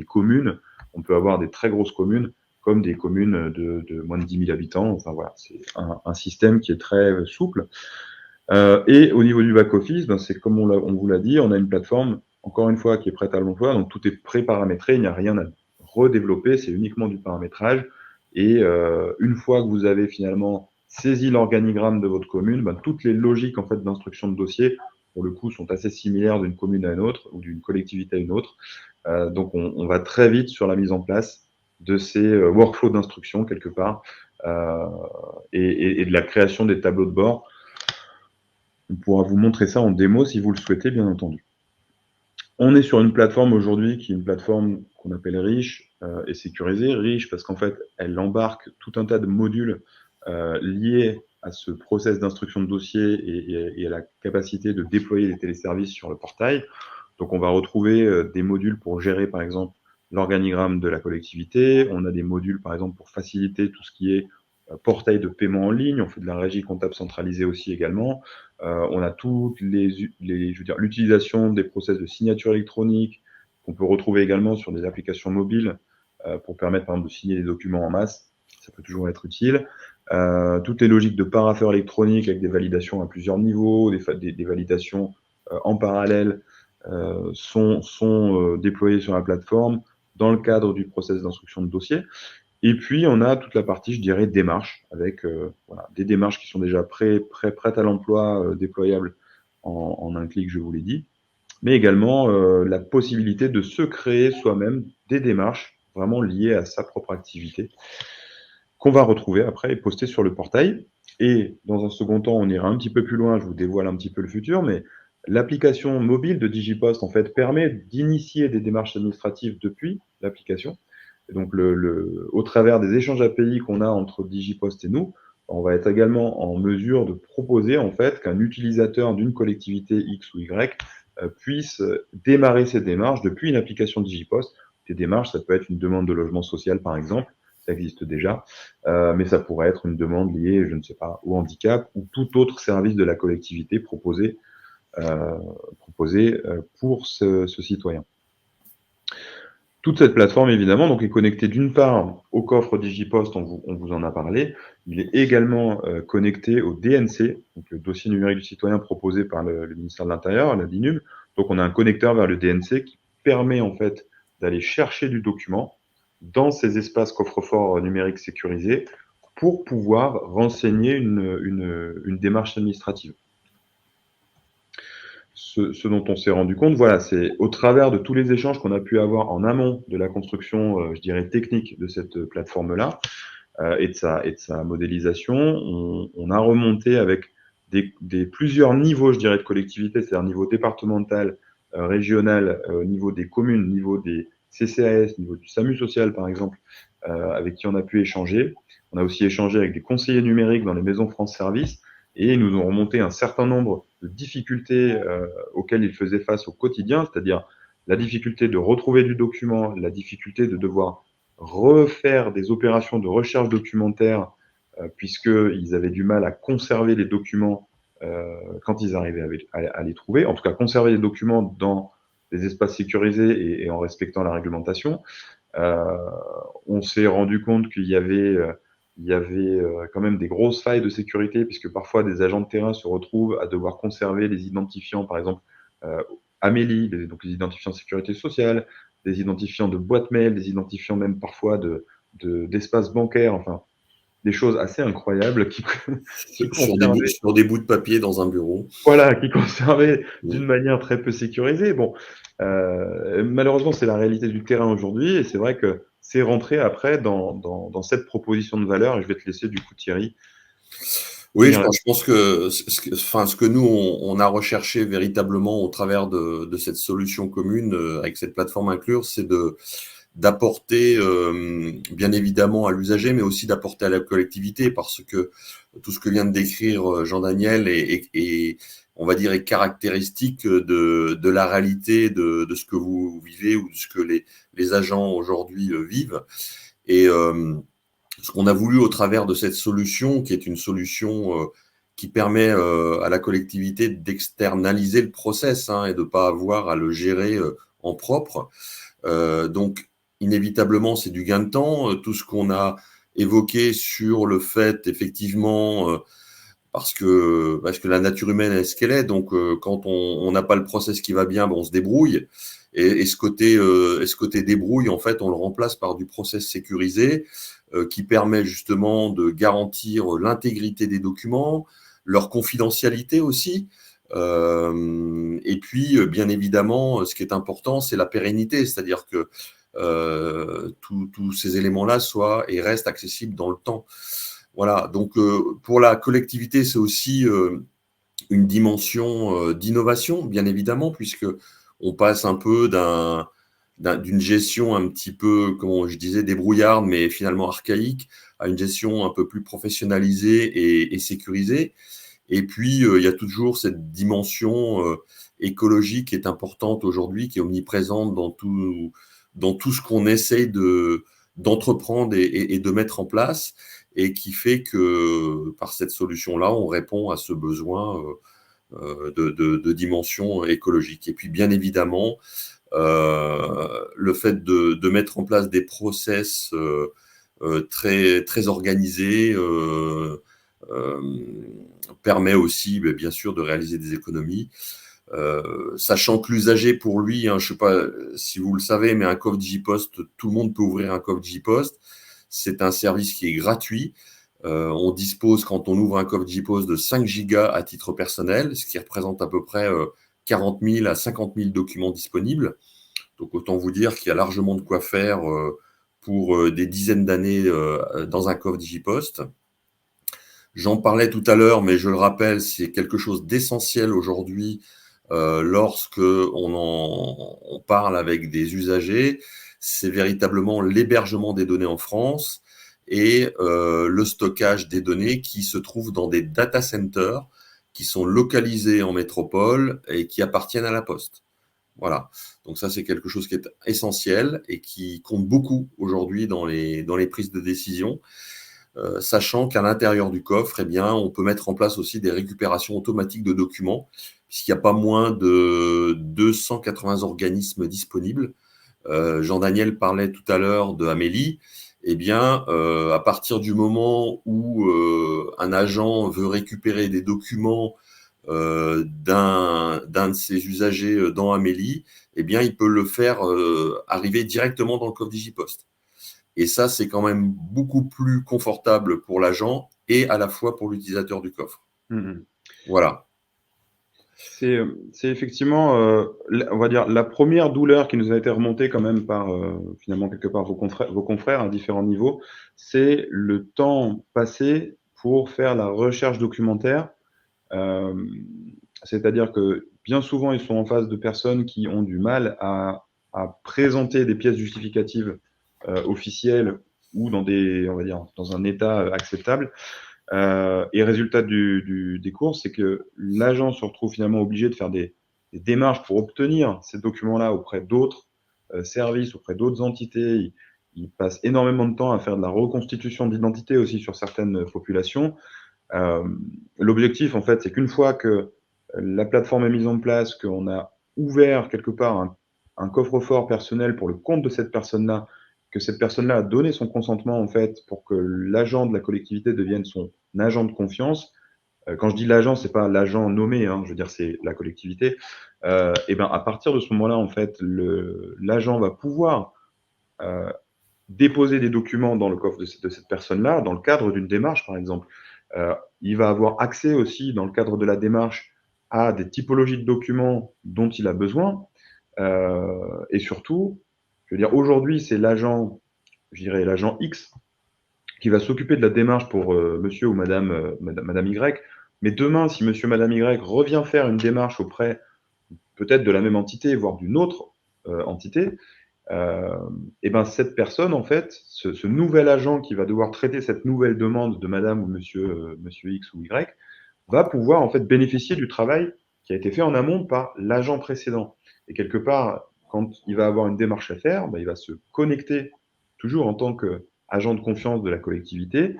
communes. On peut avoir des très grosses communes comme des communes de moins de 10 000 habitants. Enfin voilà, c'est un système qui est très souple. Et au niveau du back-office, c'est comme on vous l'a dit, on a une plateforme, encore une fois, qui est prête à l'emploi. Donc tout est pré-paramétré, il n'y a rien à redévelopper, c'est uniquement du paramétrage. Et une fois que vous avez finalement saisi l'organigramme de votre commune, toutes les logiques en fait d'instruction de dossier, pour le coup, sont assez similaires d'une commune à une autre ou d'une collectivité à une autre. Donc, on va très vite sur la mise en place de ces workflows d'instruction, quelque part, et de la création des tableaux de bord. On pourra vous montrer ça en démo si vous le souhaitez, bien entendu. On est sur une plateforme aujourd'hui qui est une plateforme qu'on appelle riche et sécurisée. Riche parce qu'en fait, elle embarque tout un tas de modules liés à ce process d'instruction de dossier et à la capacité de déployer des téléservices sur le portail. Donc, on va retrouver des modules pour gérer, par exemple, l'organigramme de la collectivité. On a des modules, par exemple, pour faciliter tout ce qui est portail de paiement en ligne. On fait de la régie comptable centralisée aussi également. On a toutes l'utilisation des process de signature électronique qu'on peut retrouver également sur des applications mobiles pour permettre, par exemple, de signer des documents en masse. Ça peut toujours être utile. Toutes les logiques de parapheur électronique avec des validations à plusieurs niveaux, des validations en parallèle sont déployées sur la plateforme dans le cadre du process d'instruction de dossier. Et puis, on a toute la partie, je dirais, démarche, avec des démarches qui sont déjà prêtes à l'emploi, déployables en un clic, je vous l'ai dit, mais également la possibilité de se créer soi-même des démarches vraiment liées à sa propre activité, qu'on va retrouver après et poster sur le portail. Et dans un second temps, on ira un petit peu plus loin, je vous dévoile un petit peu le futur, mais l'application mobile de Digipost, en fait, permet d'initier des démarches administratives depuis l'application. Et donc, au travers des échanges API qu'on a entre Digipost et nous, on va être également en mesure de proposer, en fait, qu'un utilisateur d'une collectivité X ou Y puisse démarrer ses démarches depuis une application Digipost. Ces démarches, ça peut être une demande de logement social, par exemple, ça existe déjà, mais ça pourrait être une demande liée, je ne sais pas, au handicap ou tout autre service de la collectivité proposé pour ce citoyen. Toute cette plateforme, évidemment, donc, est connectée d'une part au coffre Digipost, on vous en a parlé. Il est également connecté au DNC, donc le dossier numérique du citoyen proposé par le ministère de l'Intérieur, la DINUM. Donc, on a un connecteur vers le DNC qui permet en fait d'aller chercher du document dans ces espaces coffre-fort numériques sécurisés pour pouvoir renseigner une démarche administrative. Ce dont on s'est rendu compte, voilà, c'est au travers de tous les échanges qu'on a pu avoir en amont de la construction, je dirais, technique de cette plateforme-là et de sa modélisation, on a remonté avec plusieurs niveaux, je dirais, de collectivité, c'est-à-dire niveau départemental, régional, niveau des communes, niveau des CCAS, niveau du SAMU social, par exemple, avec qui on a pu échanger. On a aussi échangé avec des conseillers numériques dans les maisons France Service et ils nous ont remonté un certain nombre de difficultés auxquelles ils faisaient face au quotidien, c'est-à-dire la difficulté de retrouver du document, la difficulté de devoir refaire des opérations de recherche documentaire, puisqu'ils avaient du mal à conserver les documents quand ils arrivaient à les trouver, en tout cas conserver les documents dans des espaces sécurisés et en respectant la réglementation. On s'est rendu compte qu'il y avait quand même des grosses failles de sécurité, puisque parfois des agents de terrain se retrouvent à devoir conserver les identifiants, par exemple Amélie, donc les identifiants de sécurité sociale, des identifiants de boîte mail, des identifiants même parfois d'espaces bancaires, enfin des choses assez incroyables qui conservaient, sur des bouts de papier dans un bureau. voilà, qui conservaient d'une manière très peu sécurisée. Bon, malheureusement, c'est la réalité du terrain aujourd'hui, et c'est vrai que c'est rentré après dans cette proposition de valeur, et je vais te laisser du coup Thierry. Oui, je pense que ce que nous, on a recherché véritablement au travers de cette solution commune avec cette plateforme Inclure, c'est d'apporter bien évidemment à l'usager, mais aussi d'apporter à la collectivité, parce que tout ce que vient de décrire Jean-Daniel est on va dire, est caractéristique de la réalité de ce que vous vivez ou de ce que les agents aujourd'hui vivent. Et ce qu'on a voulu au travers de cette solution, qui est une solution qui permet à la collectivité d'externaliser le process et de ne pas avoir à le gérer en propre. Donc, inévitablement, c'est du gain de temps. Tout ce qu'on a évoqué sur le fait, effectivement, parce que la nature humaine est ce qu'elle est. Donc, quand on n'a pas le process qui va bien, on se débrouille. Et ce côté débrouille, en fait, on le remplace par du process sécurisé qui permet justement de garantir l'intégrité des documents, leur confidentialité aussi. Et puis, bien évidemment, ce qui est important, c'est la pérennité, c'est-à-dire que tous ces éléments-là soient et restent accessibles dans le temps. Voilà, donc pour la collectivité, c'est aussi une dimension d'innovation, bien évidemment, puisque on passe un peu d'une gestion un petit peu, comme je disais, débrouillarde, mais finalement archaïque, à une gestion un peu plus professionnalisée et sécurisée. Et puis, il y a toujours cette dimension écologique qui est importante aujourd'hui, qui est omniprésente dans tout ce qu'on essaye d'entreprendre et de mettre en place, et qui fait que par cette solution-là, on répond à ce besoin de dimension écologique. Et puis, bien évidemment, le fait de mettre en place des process très, très organisés permet aussi, bien sûr, de réaliser des économies. Sachant que l'usager, pour lui, je ne sais pas si vous le savez, mais un coffre Digipost, tout le monde peut ouvrir un coffre Digipost. C'est un service qui est gratuit. On dispose, quand on ouvre un coffre Digipost, de 5 gigas à titre personnel, ce qui représente à peu près 40 000 à 50 000 documents disponibles. Donc, autant vous dire qu'il y a largement de quoi faire pour des dizaines d'années dans un coffre Digipost. J'en parlais tout à l'heure, mais je le rappelle, c'est quelque chose d'essentiel aujourd'hui lorsque on parle avec des usagers. C'est véritablement l'hébergement des données en France et le stockage des données qui se trouvent dans des data centers qui sont localisés en métropole et qui appartiennent à la Poste. Voilà. Donc ça, c'est quelque chose qui est essentiel et qui compte beaucoup aujourd'hui dans les prises de décision. Sachant qu'à l'intérieur du coffre, on peut mettre en place aussi des récupérations automatiques de documents, puisqu'il n'y a pas moins de 280 organismes disponibles. Jean-Daniel parlait tout à l'heure de Amélie. À partir du moment où un agent veut récupérer des documents d'un de ses usagers dans Amélie, il peut le faire arriver directement dans le coffre Digipost. Et ça, c'est quand même beaucoup plus confortable pour l'agent et à la fois pour l'utilisateur du coffre. Voilà. C'est effectivement, on va dire, la première douleur qui nous a été remontée quand même par, finalement, quelque part, vos confrères à différents niveaux, c'est le temps passé pour faire la recherche documentaire. C'est-à-dire que bien souvent, ils sont en face de personnes qui ont du mal à présenter des pièces justificatives officielles ou on va dire, dans un état acceptable. Et résultat des courses, c'est que l'agent se retrouve finalement obligé de faire des démarches pour obtenir ces documents-là auprès d'autres services, auprès d'autres entités. Ils passent énormément de temps à faire de la reconstitution d'identité aussi sur certaines populations. L'objectif, en fait, c'est qu'une fois que la plateforme est mise en place, qu'on a ouvert quelque part un coffre-fort personnel pour le compte de cette personne-là, que cette personne-là a donné son consentement, en fait, pour que l'agent de la collectivité devienne son agent de confiance. Quand je dis l'agent, c'est pas l'agent nommé, hein, je veux dire, c'est la collectivité. Et ben, à partir de ce moment-là, en fait, l'agent va pouvoir déposer des documents dans le coffre de cette personne-là, dans le cadre d'une démarche, par exemple. Il va avoir accès aussi, dans le cadre de la démarche, à des typologies de documents dont il a besoin. Et surtout, je veux dire, aujourd'hui, c'est l'agent, je dirais, l'agent X qui va s'occuper de la démarche pour monsieur ou madame Y. Mais demain, si monsieur, madame Y revient faire une démarche auprès peut-être de la même entité, voire d'une autre entité, et ben cette personne, en fait, ce nouvel agent qui va devoir traiter cette nouvelle demande de madame ou monsieur X ou Y, va pouvoir en fait bénéficier du travail qui a été fait en amont par l'agent précédent. Et quelque part, quand il va avoir une démarche à faire, ben, il va se connecter toujours en tant qu'agent de confiance de la collectivité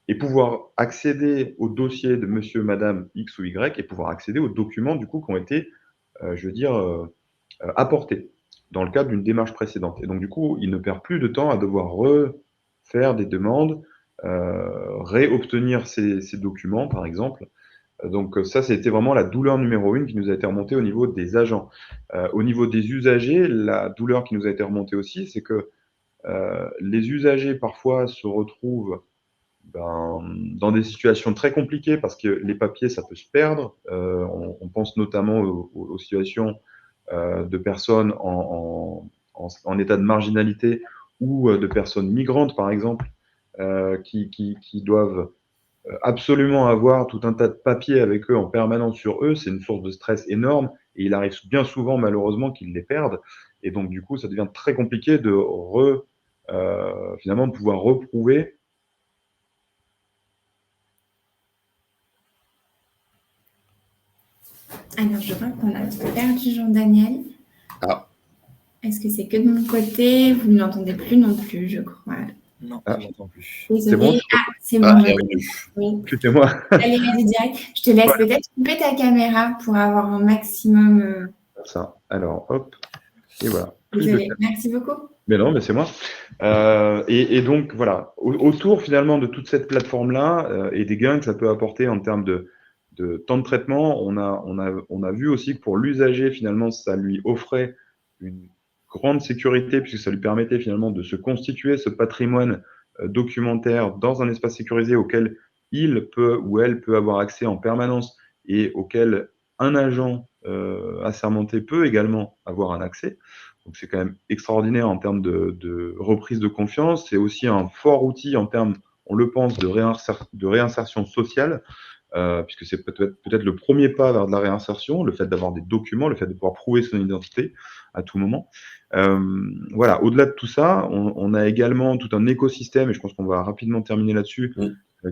et pouvoir accéder au dossier de monsieur, madame X ou Y et pouvoir accéder aux documents du coup qui ont été, je veux dire, apportés dans le cadre d'une démarche précédente. Et donc, du coup, il ne perd plus de temps à devoir refaire des demandes, réobtenir ces documents, par exemple. Donc, ça, c'était vraiment la douleur numéro 1 qui nous a été remontée au niveau des agents. Au niveau des usagers, la douleur qui nous a été remontée aussi, c'est que les usagers, parfois, se retrouvent dans des situations très compliquées parce que les papiers, ça peut se perdre. On pense notamment aux situations de personnes en état de marginalité ou de personnes migrantes, par exemple, qui doivent absolument avoir tout un tas de papiers avec eux en permanence sur eux. C'est une source de stress énorme et il arrive bien souvent, malheureusement, qu'ils les perdent. Et donc, du coup, ça devient très compliqué de finalement de pouvoir reprouver. Alors, je vois qu'on a perdu Jean-Daniel. Ah. Est-ce que c'est que de mon côté? Vous ne l'entendez plus non plus, je crois. Non, je ne l'entends plus. Désolée. C'est bon, c'est bon. Oui. Excusez-moi. Allez, vas-y direct. Je te laisse peut-être couper ta caméra pour avoir un maximum. Ça. Alors, hop. Et voilà. Désolée. Merci beaucoup. Mais non, mais c'est moi. Et donc, voilà. Autour, finalement, de toute cette plateforme-là et des gains que ça peut apporter en termes de temps de traitement, on a vu aussi que pour l'usager, finalement, ça lui offrait une grande sécurité puisque ça lui permettait finalement de se constituer ce patrimoine documentaire dans un espace sécurisé auquel il peut ou elle peut avoir accès en permanence et auquel un agent assermenté peut également avoir un accès. Donc c'est quand même extraordinaire en termes de reprise de confiance. C'est aussi un fort outil en termes, on le pense, de réinsertion sociale. Puisque c'est peut-être le premier pas vers de la réinsertion, le fait d'avoir des documents, le fait de pouvoir prouver son identité à tout moment. Voilà, au-delà de tout ça, on a également tout un écosystème, et je pense qu'on va rapidement terminer là-dessus,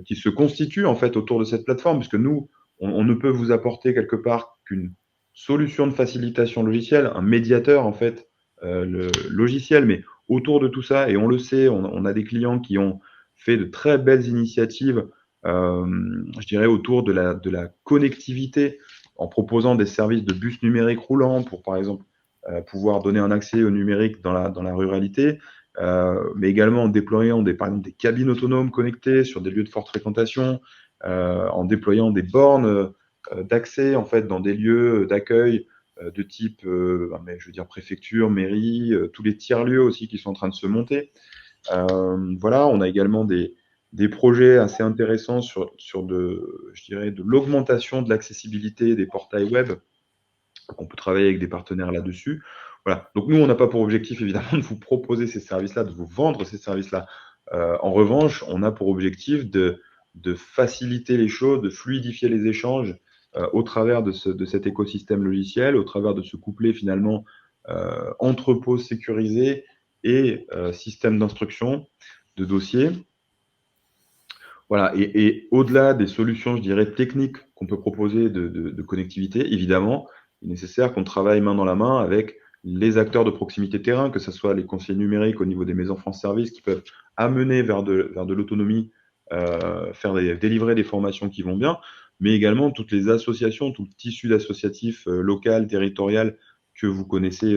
qui se constitue en fait autour de cette plateforme, puisque nous, on ne peut vous apporter quelque part qu'une solution de facilitation logicielle, un médiateur en fait, le logiciel, mais autour de tout ça, et on le sait, on a des clients qui ont fait de très belles initiatives je dirais autour de la connectivité en proposant des services de bus numériques roulants pour, par exemple, pouvoir donner un accès au numérique dans la ruralité, mais également en déployant par exemple, des cabines autonomes connectées sur des lieux de forte fréquentation, en déployant des bornes d'accès en fait, dans des lieux d'accueil de type je veux dire, préfecture, mairie, tous les tiers-lieux aussi qui sont en train de se monter. Voilà, on a également des projets assez intéressants sur je dirais, de l'augmentation de l'accessibilité des portails web. On peut travailler avec des partenaires là-dessus. Voilà. Donc nous, on n'a pas pour objectif évidemment de vous proposer ces services-là, de vous vendre ces services-là. En revanche, on a pour objectif de faciliter les choses, de fluidifier les échanges au travers de cet écosystème logiciel, au travers de ce couplet finalement entrepôt sécurisé et système d'instruction de dossiers. Voilà, et au-delà des solutions, je dirais, techniques qu'on peut proposer de connectivité, évidemment, est nécessaire qu'on travaille main dans la main avec les acteurs de proximité terrain, que ce soit les conseillers numériques au niveau des maisons France Service qui peuvent amener vers de l'autonomie, délivrer des formations qui vont bien, mais également toutes les associations, tout le tissu associatif local, territorial, que vous connaissez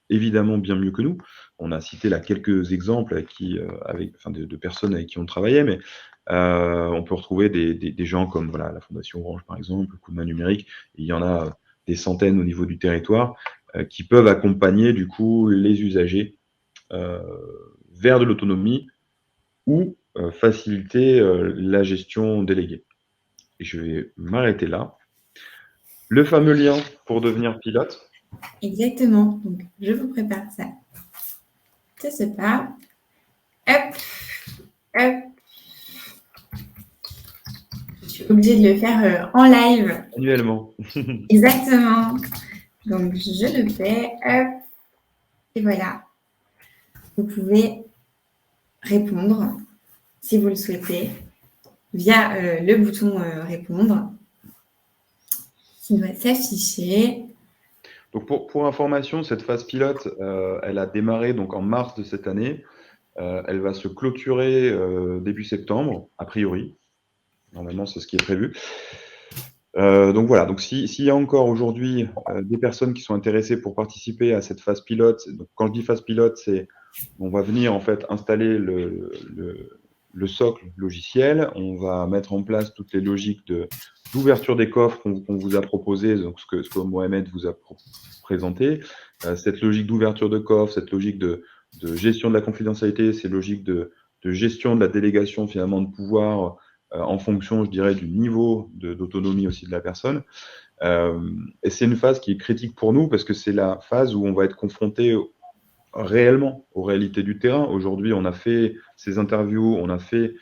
évidemment bien mieux que nous. On a cité là quelques exemples de personnes avec qui on travaillait, mais on peut retrouver des gens comme voilà, la Fondation Orange par exemple, le Coup de main numérique, et il y en a des centaines au niveau du territoire qui peuvent accompagner du coup les usagers vers de l'autonomie ou faciliter la gestion déléguée. Et je vais m'arrêter là. Le fameux lien pour devenir pilote. Exactement. Donc, je vous prépare ça. Ça se part. Hop, hop. Je suis obligée de le faire en live. Annuellement. Exactement. Donc, je le fais. Hop. Et voilà. Vous pouvez répondre, si vous le souhaitez, via le bouton répondre qui doit s'afficher. Donc pour information, cette phase pilote, elle a démarré donc en mars de cette année. Elle va se clôturer début septembre, a priori. Normalement, c'est ce qui est prévu. Donc voilà, donc s'il y a encore aujourd'hui des personnes qui sont intéressées pour participer à cette phase pilote, donc quand je dis phase pilote, c'est on va venir en fait installer le socle logiciel, on va mettre en place toutes les logiques d'ouverture des coffres qu'on vous a proposé, donc ce que Mohamed vous a présenté, cette logique d'ouverture de coffre, cette logique de gestion de la confidentialité, ces logiques de gestion de la délégation finalement de pouvoir en fonction, je dirais, du niveau d'autonomie aussi de la personne. Et c'est une phase qui est critique pour nous parce que c'est la phase où on va être confronté réellement aux réalités du terrain. Aujourd'hui, on a fait ces interviews, on a fait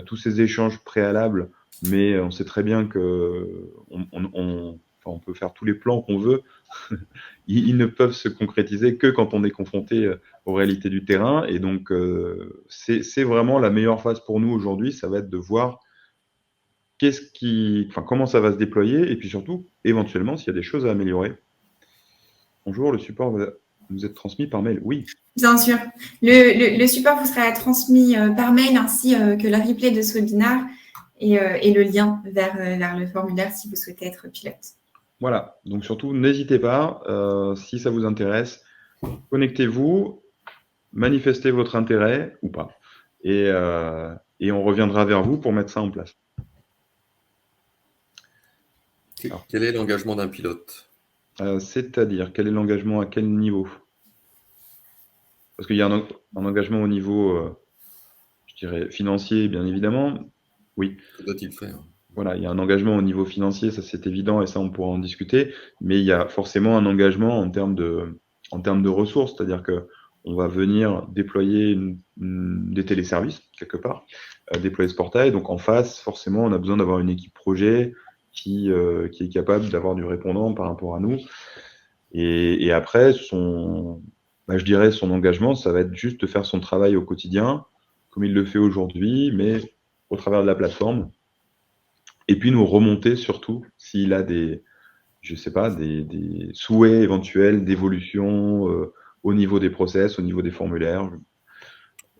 tous ces échanges préalables, mais on sait très bien que on peut faire tous les plans qu'on veut. Ils ne peuvent se concrétiser que quand on est confronté aux réalités du terrain. Et donc, c'est vraiment la meilleure phase pour nous aujourd'hui. Ça va être de voir comment ça va se déployer et puis surtout, éventuellement, s'il y a des choses à améliorer. Bonjour, le support va nous être transmis par mail. Oui. Bien sûr. Le support vous sera transmis par mail ainsi que le replay de ce webinaire et le lien vers le formulaire si vous souhaitez être pilote. Voilà. Donc surtout, n'hésitez pas. Si ça vous intéresse, connectez-vous, manifestez votre intérêt ou pas. Et on reviendra vers vous pour mettre ça en place. Alors, quel est l'engagement d'un pilote? C'est-à-dire, quel est l'engagement à quel niveau? Parce qu'il y a un engagement au niveau, je dirais, financier, bien évidemment. Oui. Que doit-il faire? Voilà, il y a un engagement au niveau financier, ça c'est évident et ça on pourra en discuter. Mais il y a forcément un engagement en termes de ressources, c'est-à-dire que on va venir déployer des téléservices quelque part, déployer ce portail. Donc en face, forcément, on a besoin d'avoir une équipe projet qui est capable d'avoir du répondant par rapport à nous. Et après, je dirais son engagement, ça va être juste de faire son travail au quotidien, comme il le fait aujourd'hui, mais au travers de la plateforme. Et puis nous remonter surtout s'il a des souhaits éventuels d'évolution au niveau des process, au niveau des formulaires.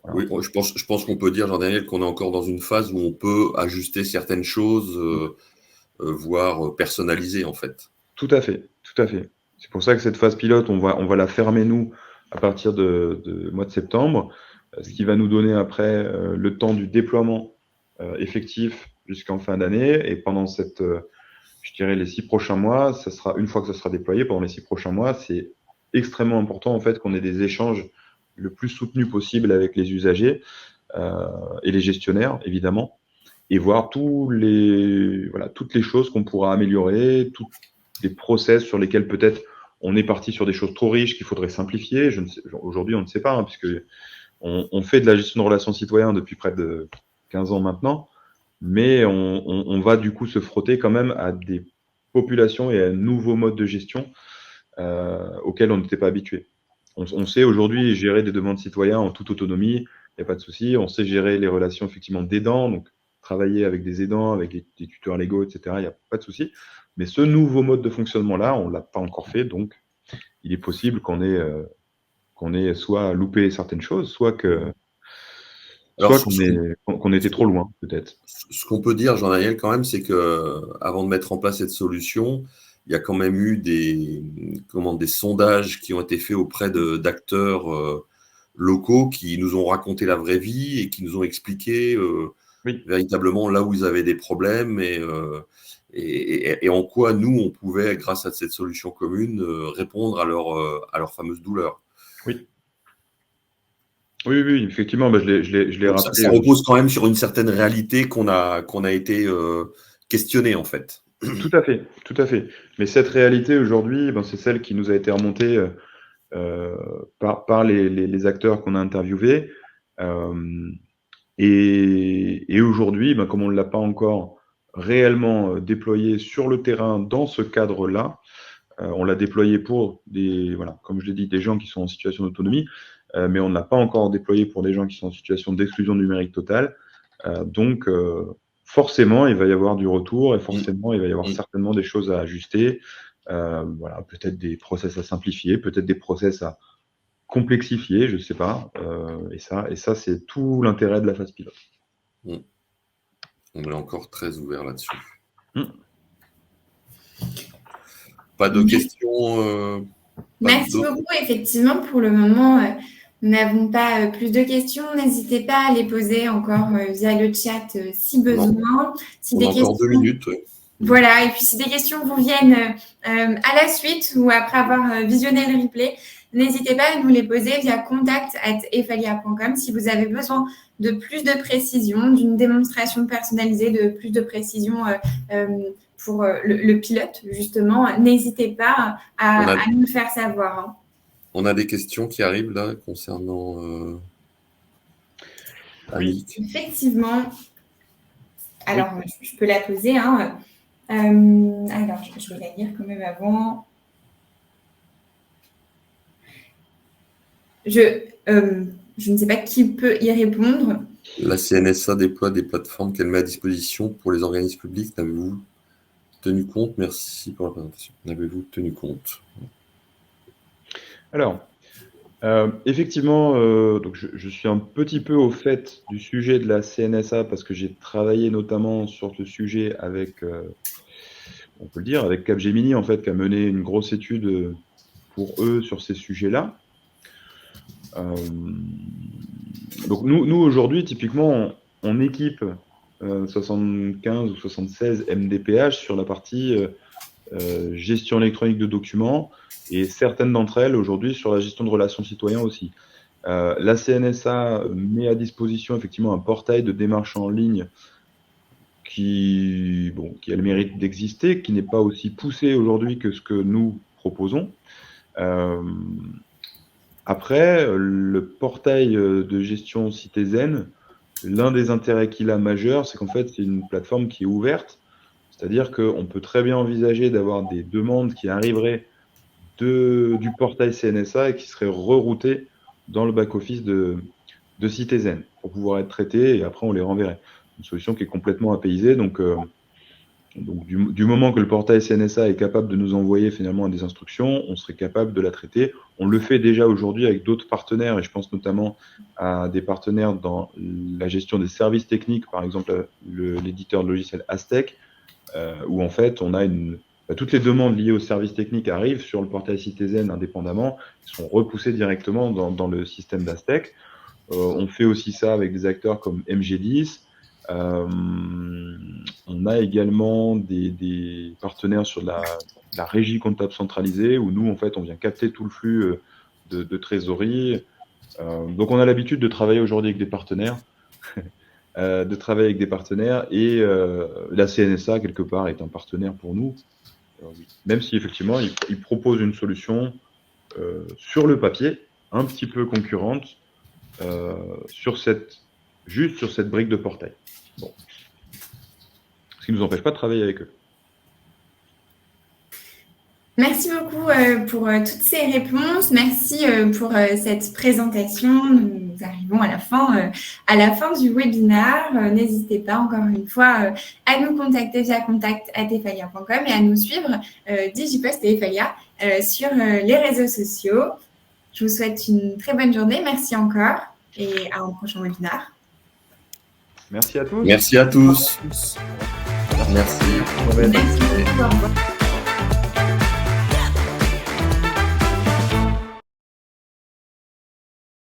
Voilà. Oui, je pense qu'on peut dire, Jean-Daniel, qu'on est encore dans une phase où on peut ajuster certaines choses, voire personnaliser en fait. Tout à fait, tout à fait. C'est pour ça que cette phase pilote, on va la fermer nous à partir de mois de septembre, ce qui va nous donner après le temps du déploiement effectif jusqu'en fin d'année. Et pendant je dirais les 6 prochains mois, ça sera une fois que ça sera déployé, pendant les 6 prochains mois, c'est extrêmement important en fait qu'on ait des échanges le plus soutenus possible avec les usagers et les gestionnaires évidemment, et voir toutes les choses qu'on pourra améliorer, tous les process sur lesquels peut-être on est parti sur des choses trop riches qu'il faudrait simplifier. Aujourd'hui, on ne sait pas, hein, puisque on fait de la gestion de relations citoyennes depuis près de 15 ans maintenant, mais on va du coup se frotter quand même à des populations et à un nouveau mode de gestion auquel on n'était pas habitué. On sait aujourd'hui gérer des demandes citoyennes en toute autonomie, il n'y a pas de souci. On sait gérer les relations effectivement d'aidants, donc travailler avec des aidants, avec des tuteurs légaux, etc., il n'y a pas de souci. Mais ce nouveau mode de fonctionnement-là, on ne l'a pas encore fait, donc il est possible qu'on ait soit loupé certaines choses, soit Alors, qu'on était trop loin, peut-être. ce qu'on peut dire, Jean-Daniel, quand même, c'est que avant de mettre en place cette solution, il y a quand même eu des sondages qui ont été faits auprès d'acteurs locaux qui nous ont raconté la vraie vie et qui nous ont expliqué Oui. véritablement là où ils avaient des problèmes et en quoi nous, on pouvait, grâce à cette solution commune, répondre à leur fameuse douleur. Oui. Oui, effectivement, je l'ai rappelé. Ça repose quand même sur une certaine réalité qu'on a été questionné, en fait. Tout à fait. Mais cette réalité aujourd'hui, c'est celle qui nous a été remontée par les acteurs qu'on a interviewés. Et aujourd'hui, comme on ne l'a pas encore réellement déployé sur le terrain dans ce cadre-là, on l'a déployé pour comme je l'ai dit, des gens qui sont en situation d'autonomie, mais on ne l'a pas encore déployé pour des gens qui sont en situation d'exclusion numérique totale. Donc, forcément, il va y avoir du retour et forcément, il va y avoir certainement des choses à ajuster. Peut-être des process à simplifier, peut-être des process à complexifier, je ne sais pas. Et ça, c'est tout l'intérêt de la phase pilote. On est encore très ouvert là-dessus. Mmh. Pas de questions Merci beaucoup. Effectivement, pour le moment, nous n'avons pas plus de questions. N'hésitez pas à les poser encore via le chat si besoin. On a encore 2 minutes. Voilà, et puis si des questions vous viennent à la suite ou après avoir visionné le replay, n'hésitez pas à nous les poser via contact@efalia.com si vous avez besoin de plus de précision, d'une démonstration personnalisée, de plus de précision pour le pilote, justement. N'hésitez pas à nous le faire savoir. On a des questions qui arrivent là concernant... Oui. Effectivement. Alors, je peux la poser. Alors, je vais la lire quand même avant. Je ne sais pas qui peut y répondre. La CNSA déploie des plateformes qu'elle met à disposition pour les organismes publics. N'avez-vous tenu compte? Merci pour la présentation. N'avez-vous tenu compte? Alors, effectivement, donc je suis un petit peu au fait du sujet de la CNSA parce que j'ai travaillé notamment sur ce sujet avec, on peut le dire, avec Capgemini, en fait, qui a mené une grosse étude pour eux sur ces sujets-là. Donc nous aujourd'hui, typiquement, on équipe 75 ou 76 MDPH sur la partie gestion électronique de documents et certaines d'entre elles aujourd'hui sur la gestion de relations citoyens aussi. La CNSA met à disposition effectivement un portail de démarche en ligne qui a le mérite d'exister, qui n'est pas aussi poussé aujourd'hui que ce que nous proposons. Après, le portail de gestion Citizen, l'un des intérêts qu'il a majeur, c'est qu'en fait, c'est une plateforme qui est ouverte. C'est-à-dire qu'on peut très bien envisager d'avoir des demandes qui arriveraient du portail CNSA et qui seraient reroutées dans le back-office de Citizen pour pouvoir être traitées et après on les renverrait. Une solution qui est complètement apaisée. Donc du moment que le portail CNSA est capable de nous envoyer finalement des instructions, on serait capable de la traiter. On le fait déjà aujourd'hui avec d'autres partenaires et je pense notamment à des partenaires dans la gestion des services techniques, par exemple l'éditeur de logiciel Aztec, où en fait on a toutes les demandes liées aux services techniques arrivent sur le portail Citizen indépendamment, sont repoussées directement dans le système d'Aztec. On fait aussi ça avec des acteurs comme MG10. On a également des partenaires sur la régie comptable centralisée où nous en fait on vient capter tout le flux de trésorerie. Donc on a l'habitude de travailler aujourd'hui avec des partenaires. Et la CNSA quelque part est un partenaire pour nous, même si effectivement il propose une solution sur le papier un petit peu concurrente sur cette brique de portail. Bon. Ce qui ne nous empêche pas de travailler avec eux. Merci beaucoup pour toutes ces réponses. Merci pour cette présentation. Nous arrivons à la fin du webinaire. N'hésitez pas, encore une fois, à nous contacter via contact@ephalia.com et à nous suivre, Digipost et Ephalia, sur les réseaux sociaux. Je vous souhaite une très bonne journée. Merci encore et à un prochain webinaire. Merci à tous. Merci à tous. Merci. Merci beaucoup. Au revoir.